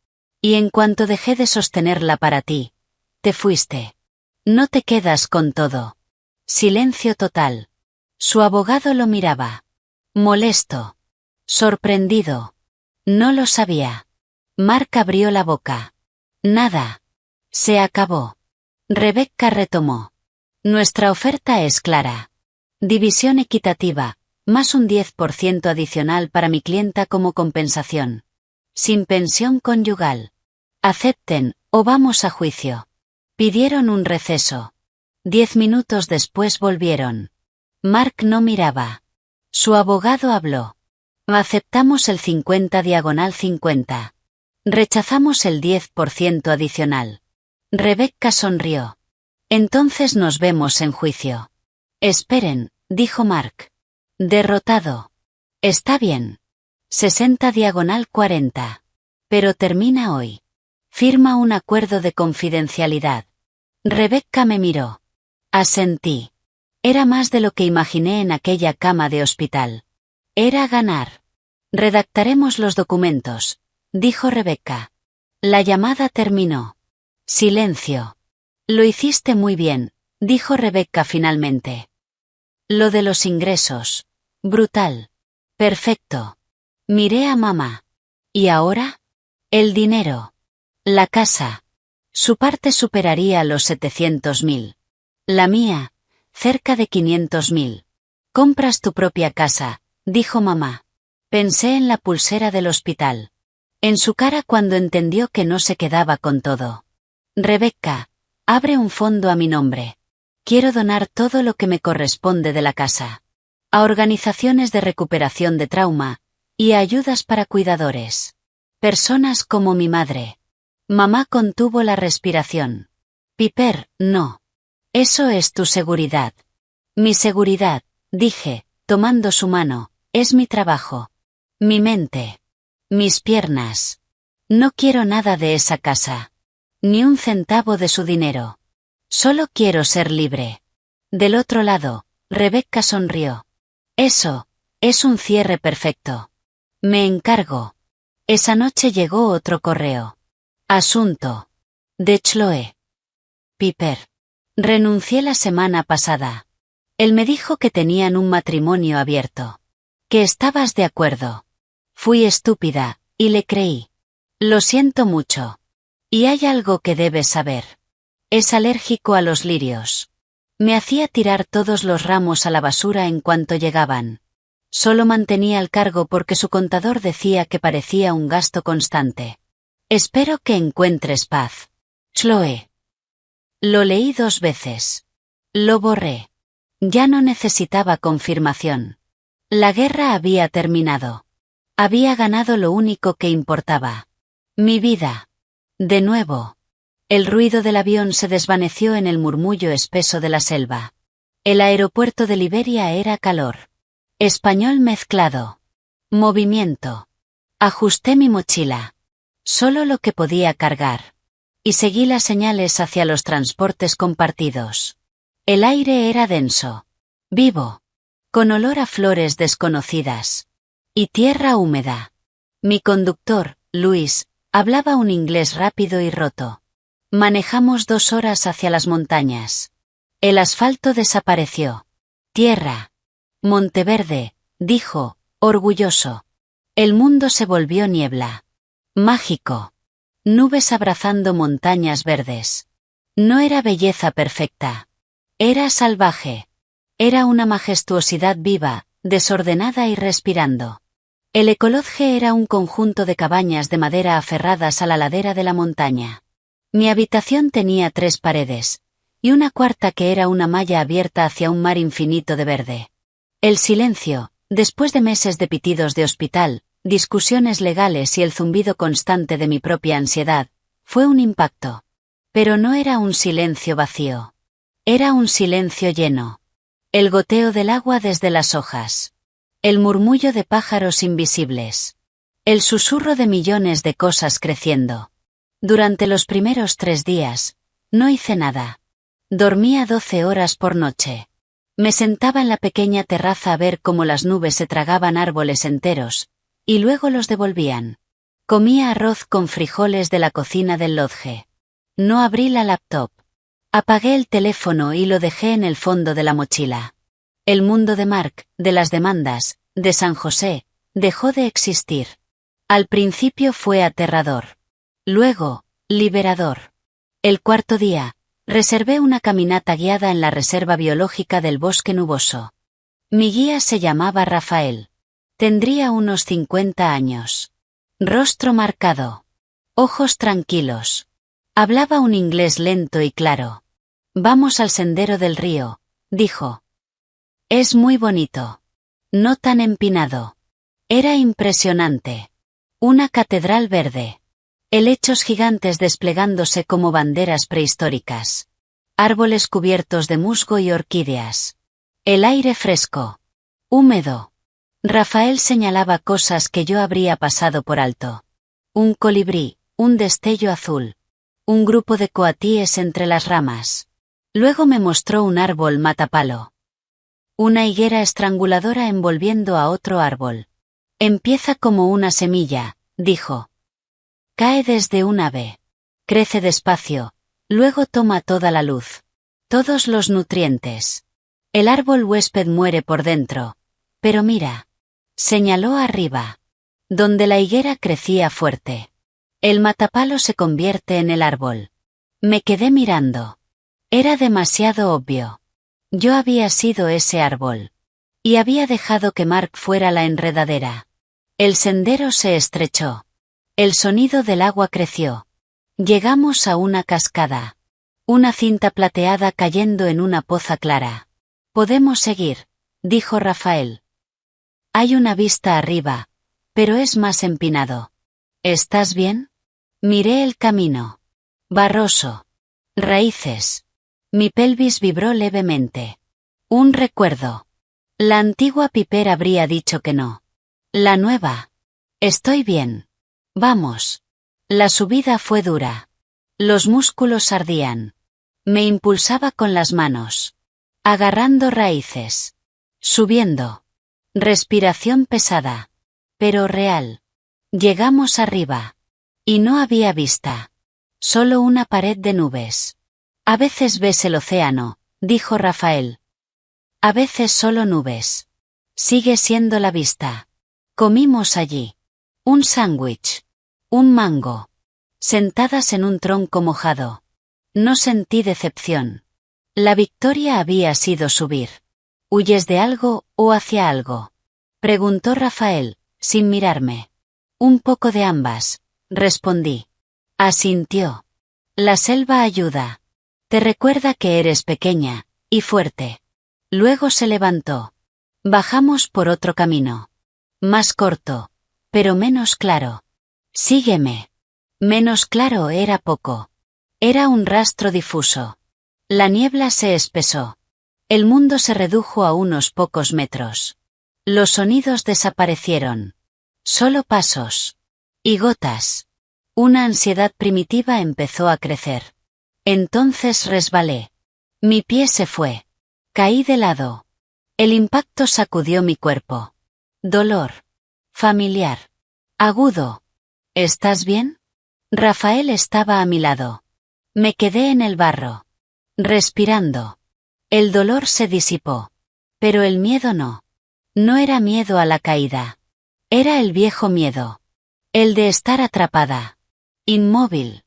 Y en cuanto dejé de sostenerla para ti, te fuiste. No te quedas con todo. Silencio total. Su abogado lo miraba. Molesto. Sorprendido. No lo sabía. Mark abrió la boca. Nada. Se acabó. Rebecca retomó. Nuestra oferta es clara. División equitativa, más un 10% adicional para mi clienta como compensación. Sin pensión conyugal. Acepten, o vamos a juicio. Pidieron un receso. 10 minutos después volvieron. Mark no miraba. Su abogado habló. Aceptamos el 50/50. Rechazamos el 10% adicional. Rebecca sonrió. Entonces nos vemos en juicio. Esperen, dijo Mark. Derrotado. Está bien. 60/40. Pero termina hoy. Firma un acuerdo de confidencialidad. Rebecca me miró. Asentí. Era más de lo que imaginé en aquella cama de hospital. Era ganar. Redactaremos los documentos, dijo Rebecca. La llamada terminó. Silencio. Lo hiciste muy bien, dijo Rebecca finalmente. Lo de los ingresos. Brutal. Perfecto. Miré a mamá. ¿Y ahora? El dinero. La casa. Su parte superaría los 700.000. La mía, cerca de 500.000. Compras tu propia casa, dijo mamá. Pensé en la pulsera del hospital. En su cara cuando entendió que no se quedaba con todo. Rebecca, abre un fondo a mi nombre. Quiero donar todo lo que me corresponde de la casa. A organizaciones de recuperación de trauma, y a ayudas para cuidadores. Personas como mi madre. Mamá contuvo la respiración. Piper, no. Eso es tu seguridad. Mi seguridad, dije, tomando su mano, es mi trabajo. Mi mente. Mis piernas. No quiero nada de esa casa. Ni un centavo de su dinero. Solo quiero ser libre. Del otro lado, Rebecca sonrió. Eso, es un cierre perfecto. Me encargo. Esa noche llegó otro correo. Asunto. De Chloe. Piper. Renuncié la semana pasada. Él me dijo que tenían un matrimonio abierto. Que estabas de acuerdo. Fui estúpida, y le creí. Lo siento mucho. Y hay algo que debes saber. Es alérgico a los lirios. Me hacía tirar todos los ramos a la basura en cuanto llegaban. Solo mantenía el cargo porque su contador decía que parecía un gasto constante. Espero que encuentres paz. Chloe. Lo leí 2 veces. Lo borré. Ya no necesitaba confirmación. La guerra había terminado. Había ganado lo único que importaba. Mi vida. De nuevo. El ruido del avión se desvaneció en el murmullo espeso de la selva. El aeropuerto de Liberia era calor. Español mezclado. Movimiento. Ajusté mi mochila. Solo lo que podía cargar. Y seguí las señales hacia los transportes compartidos. El aire era denso. Vivo. Con olor a flores desconocidas. Y tierra húmeda. Mi conductor, Luis, hablaba un inglés rápido y roto. Manejamos 2 horas hacia las montañas. El asfalto desapareció. Tierra. Monteverde, dijo, orgulloso. El mundo se volvió niebla. Mágico. Nubes abrazando montañas verdes. No era belleza perfecta. Era salvaje. Era una majestuosidad viva, desordenada y respirando. El ecolodge era un conjunto de cabañas de madera aferradas a la ladera de la montaña. Mi habitación tenía 3 paredes, y una cuarta que era una malla abierta hacia un mar infinito de verde. El silencio, después de meses de pitidos de hospital, discusiones legales y el zumbido constante de mi propia ansiedad, fue un impacto. Pero no era un silencio vacío. Era un silencio lleno. El goteo del agua desde las hojas. El murmullo de pájaros invisibles. El susurro de millones de cosas creciendo. Durante los primeros 3 días, no hice nada. Dormía 12 horas por noche. Me sentaba en la pequeña terraza a ver cómo las nubes se tragaban árboles enteros, y luego los devolvían. Comía arroz con frijoles de la cocina del lodge. No abrí la laptop. Apagué el teléfono y lo dejé en el fondo de la mochila. El mundo de Mark, de las demandas, de San José, dejó de existir. Al principio fue aterrador. Luego, liberador. El 4.º día, reservé una caminata guiada en la reserva biológica del bosque nuboso. Mi guía se llamaba Rafael. Tendría unos 50 años. Rostro marcado. Ojos tranquilos. Hablaba un inglés lento y claro. Vamos al sendero del río, dijo. Es muy bonito. No tan empinado. Era impresionante. Una catedral verde. Helechos gigantes desplegándose como banderas prehistóricas. Árboles cubiertos de musgo y orquídeas. El aire fresco. Húmedo. Rafael señalaba cosas que yo habría pasado por alto. Un colibrí, un destello azul. Un grupo de coatíes entre las ramas. Luego me mostró un árbol matapalo. Una higuera estranguladora envolviendo a otro árbol. Empieza como una semilla, dijo. Cae desde un ave. Crece despacio, luego toma toda la luz. Todos los nutrientes. El árbol huésped muere por dentro. Pero mira. Señaló arriba. Donde la higuera crecía fuerte. El matapalo se convierte en el árbol. Me quedé mirando. Era demasiado obvio. Yo había sido ese árbol. Y había dejado que Mark fuera la enredadera. El sendero se estrechó. El sonido del agua creció. Llegamos a una cascada. Una cinta plateada cayendo en una poza clara. Podemos seguir, dijo Rafael. Hay una vista arriba, pero es más empinado. ¿Estás bien? Miré el camino. Barroso. Raíces. Mi pelvis vibró levemente. Un recuerdo. La antigua Piper habría dicho que no. La nueva. Estoy bien. Vamos. La subida fue dura. Los músculos ardían. Me impulsaba con las manos. Agarrando raíces. Subiendo. Respiración pesada. Pero real. Llegamos arriba. Y no había vista. Solo una pared de nubes. A veces ves el océano, dijo Rafael. A veces solo nubes. Sigue siendo la vista. Comimos allí. Un sándwich. Un mango. Sentadas en un tronco mojado. No sentí decepción. La victoria había sido subir. ¿Huyes de algo o hacia algo? Preguntó Rafael, sin mirarme. Un poco de ambas, respondí. Asintió. La selva ayuda. Te recuerda que eres pequeña, y fuerte. Luego se levantó. Bajamos por otro camino. Más corto, pero menos claro. Sígueme. Menos claro era poco. Era un rastro difuso. La niebla se espesó. El mundo se redujo a unos pocos metros. Los sonidos desaparecieron. Solo pasos. Y gotas. Una ansiedad primitiva empezó a crecer. Entonces resbalé. Mi pie se fue. Caí de lado. El impacto sacudió mi cuerpo. Dolor. Familiar. Agudo. ¿Estás bien? Rafael estaba a mi lado. Me quedé en el barro. Respirando. El dolor se disipó. Pero el miedo no. No era miedo a la caída. Era el viejo miedo. El de estar atrapada. Inmóvil.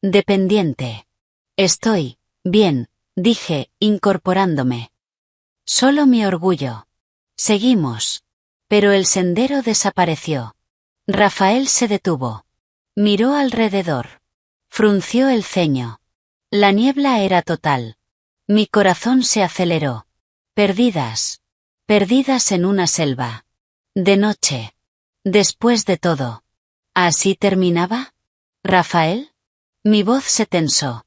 Dependiente. Estoy bien, dije, incorporándome. Solo mi orgullo. Seguimos. Pero el sendero desapareció. Rafael se detuvo. Miró alrededor. Frunció el ceño. La niebla era total. Mi corazón se aceleró. Perdidas. Perdidas en una selva. De noche. Después de todo. ¿Así terminaba? ¿Rafael? Mi voz se tensó.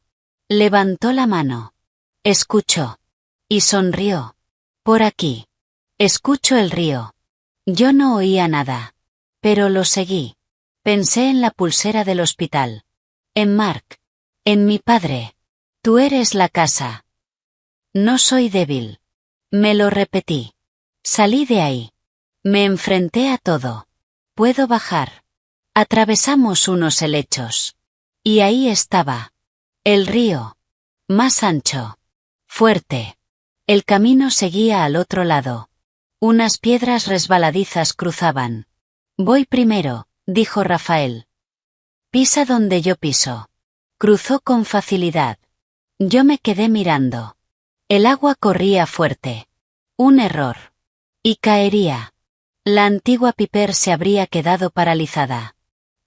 Levantó la mano. Escuchó. Y sonrió. Por aquí. Escucho el río. Yo no oía nada. Pero lo seguí. Pensé en la pulsera del hospital. En Mark. En mi padre. Tú eres la casa. No soy débil. Me lo repetí. Salí de ahí. Me enfrenté a todo. Puedo bajar. Atravesamos unos helechos. Y ahí estaba. El río. Más ancho. Fuerte. El camino seguía al otro lado. Unas piedras resbaladizas cruzaban. Voy primero, dijo Rafael. Pisa donde yo piso. Cruzó con facilidad. Yo me quedé mirando. El agua corría fuerte. Un error. Y caería. La antigua Piper se habría quedado paralizada.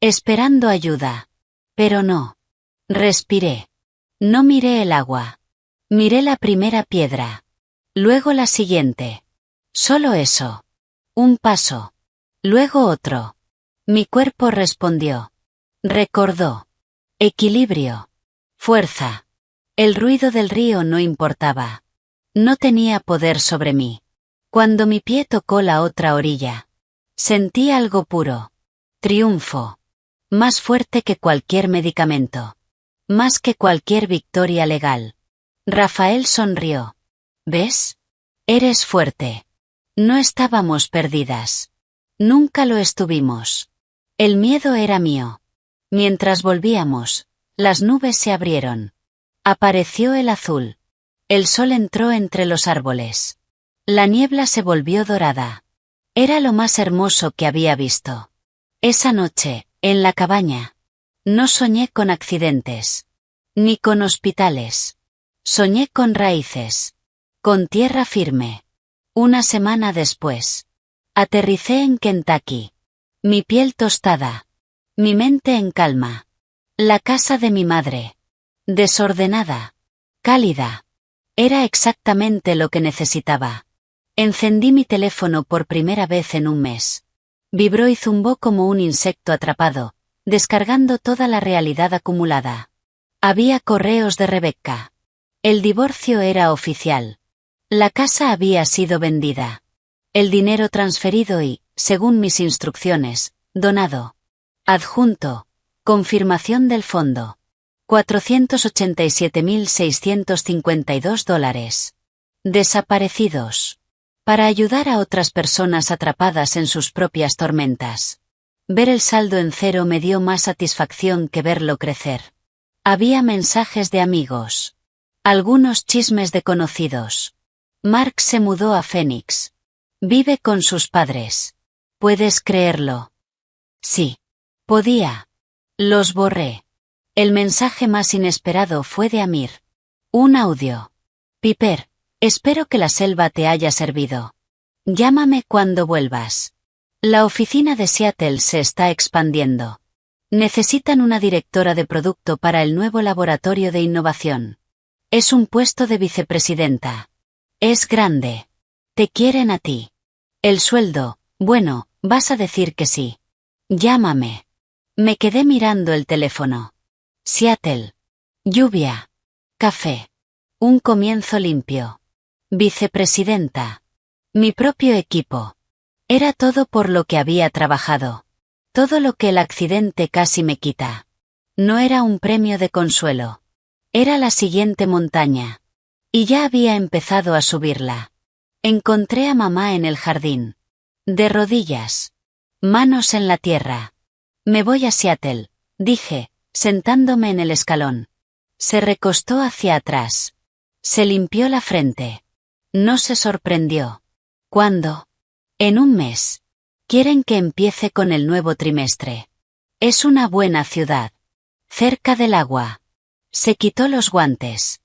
Esperando ayuda. Pero no. Respiré. No miré el agua. Miré la primera piedra. Luego la siguiente. Solo eso. Un paso. Luego otro. Mi cuerpo respondió. Recordó. Equilibrio. Fuerza. El ruido del río no importaba. No tenía poder sobre mí. Cuando mi pie tocó la otra orilla. Sentí algo puro. Triunfo. Más fuerte que cualquier medicamento. Más que cualquier victoria legal. Rafael sonrió. ¿Ves? Eres fuerte. No estábamos perdidas. Nunca lo estuvimos. El miedo era mío. Mientras volvíamos, las nubes se abrieron. Apareció el azul. El sol entró entre los árboles. La niebla se volvió dorada. Era lo más hermoso que había visto. Esa noche, en la cabaña, no soñé con accidentes. Ni con hospitales. Soñé con raíces. Con tierra firme. Una semana después. Aterricé en Kentucky. Mi piel tostada. Mi mente en calma. La casa de mi madre. Desordenada. Cálida. Era exactamente lo que necesitaba. Encendí mi teléfono por primera vez en un mes. Vibró y zumbó como un insecto atrapado, descargando toda la realidad acumulada. Había correos de Rebecca. El divorcio era oficial. La casa había sido vendida. El dinero transferido y, según mis instrucciones, donado. Adjunto. Confirmación del fondo. $487.652. Desaparecidos. Para ayudar a otras personas atrapadas en sus propias tormentas. Ver el saldo en cero me dio más satisfacción que verlo crecer. Había mensajes de amigos. Algunos chismes de conocidos. Mark se mudó a Phoenix. Vive con sus padres. ¿Puedes creerlo? Sí. Podía. Los borré. El mensaje más inesperado fue de Amir. Un audio. Piper, espero que la selva te haya servido. Llámame cuando vuelvas. La oficina de Seattle se está expandiendo. Necesitan una directora de producto para el nuevo laboratorio de innovación. Es un puesto de vicepresidenta. Es grande. Te quieren a ti. El sueldo, bueno, vas a decir que sí. Llámame. Me quedé mirando el teléfono. Seattle. Lluvia. Café. Un comienzo limpio. Vicepresidenta. Mi propio equipo. Era todo por lo que había trabajado. Todo lo que el accidente casi me quita. No era un premio de consuelo. Era la siguiente montaña. Y ya había empezado a subirla. Encontré a mamá en el jardín. De rodillas. Manos en la tierra. Me voy a Seattle, dije, sentándome en el escalón. Se recostó hacia atrás. Se limpió la frente. No se sorprendió. ¿Cuándo? En un mes. Quieren que empiece con el nuevo trimestre. Es una buena ciudad. Cerca del agua. Se quitó los guantes.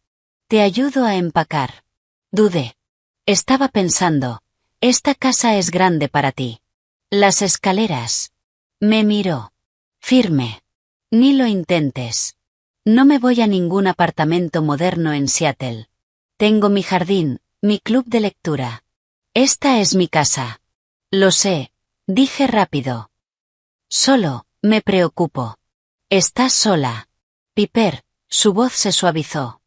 Te ayudo a empacar. Dudé. Estaba pensando, esta casa es grande para ti. Las escaleras. Me miró. Firme. Ni lo intentes. No me voy a ningún apartamento moderno en Seattle. Tengo mi jardín, mi club de lectura. Esta es mi casa. Lo sé, dije rápido. Solo, me preocupo. Estás sola. Piper, su voz se suavizó.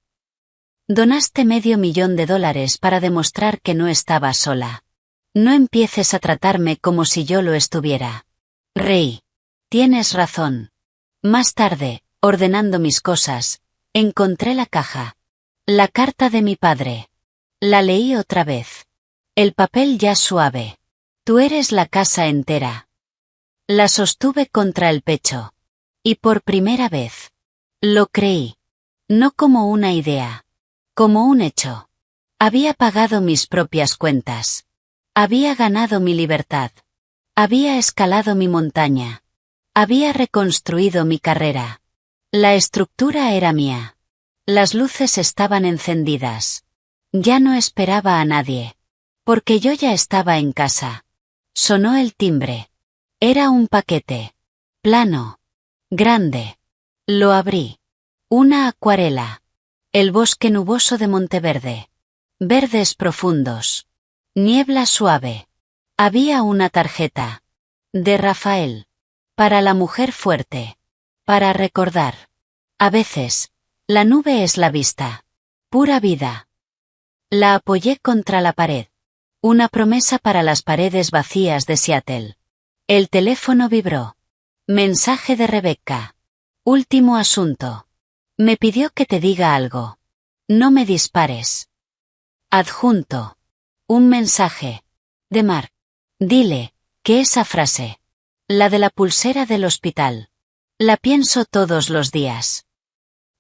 Donaste $500,000 para demostrar que no estaba sola. No empieces a tratarme como si yo lo estuviera. Reí. Tienes razón. Más tarde, ordenando mis cosas, encontré la caja. La carta de mi padre. La leí otra vez. El papel ya suave. Tú eres la casa entera. La sostuve contra el pecho. Y por primera vez. Lo creí. No como una idea. Como un hecho. Había pagado mis propias cuentas. Había ganado mi libertad. Había escalado mi montaña. Había reconstruido mi carrera. La estructura era mía. Las luces estaban encendidas. Ya no esperaba a nadie. Porque yo ya estaba en casa. Sonó el timbre. Era un paquete. Plano. Grande. Lo abrí. Una acuarela. El bosque nuboso de Monteverde. Verdes profundos. Niebla suave. Había una tarjeta. De Rafael. Para la mujer fuerte. Para recordar. A veces, la nube es la vista. Pura vida. La apoyé contra la pared. Una promesa para las paredes vacías de Seattle. El teléfono vibró. Mensaje de Rebecca. Último asunto. Me pidió que te diga algo. No me dispares. Adjunto. Un mensaje. De Mark. Dile, que esa frase. La de la pulsera del hospital. La pienso todos los días.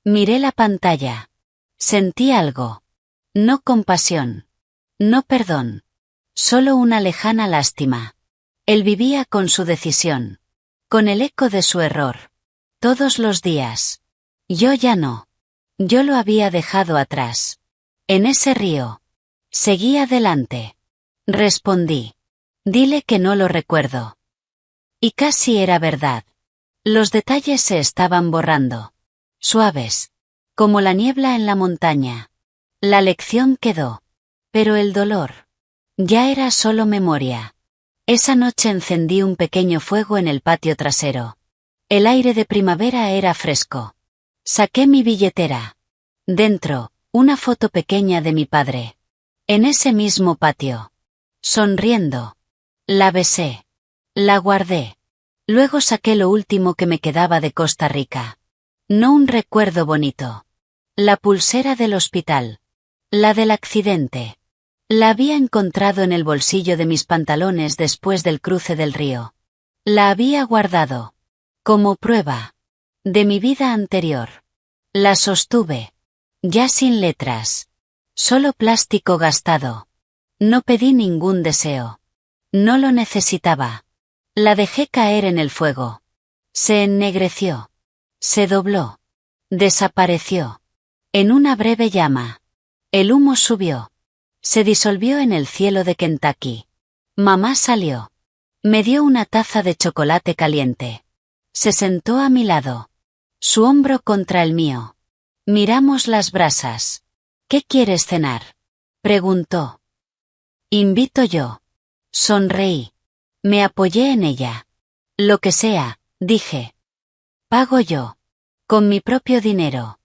Miré la pantalla. Sentí algo. No compasión. No perdón. Solo una lejana lástima. Él vivía con su decisión. Con el eco de su error. Todos los días. Yo ya no. Yo lo había dejado atrás. En ese río. Seguí adelante. Respondí. Dile que no lo recuerdo. Y casi era verdad. Los detalles se estaban borrando. Suaves. Como la niebla en la montaña. La lección quedó. Pero el dolor. Ya era solo memoria. Esa noche encendí un pequeño fuego en el patio trasero. El aire de primavera era fresco. Saqué mi billetera. Dentro, una foto pequeña de mi padre. En ese mismo patio. Sonriendo. La besé. La guardé. Luego saqué lo último que me quedaba de Costa Rica. No un recuerdo bonito. La pulsera del hospital. La del accidente. La había encontrado en el bolsillo de mis pantalones después del cruce del río. La había guardado. Como prueba. De mi vida anterior. La sostuve. Ya sin letras. Solo plástico gastado. No pedí ningún deseo. No lo necesitaba. La dejé caer en el fuego. Se ennegreció. Se dobló. Desapareció. En una breve llama. El humo subió. Se disolvió en el cielo de Kentucky. Mamá salió. Me dio una taza de chocolate caliente. Se sentó a mi lado. Su hombro contra el mío. Miramos las brasas. ¿Qué quieres cenar? Preguntó. Invito yo. Sonreí. Me apoyé en ella. Lo que sea, dije. Pago yo. Con mi propio dinero.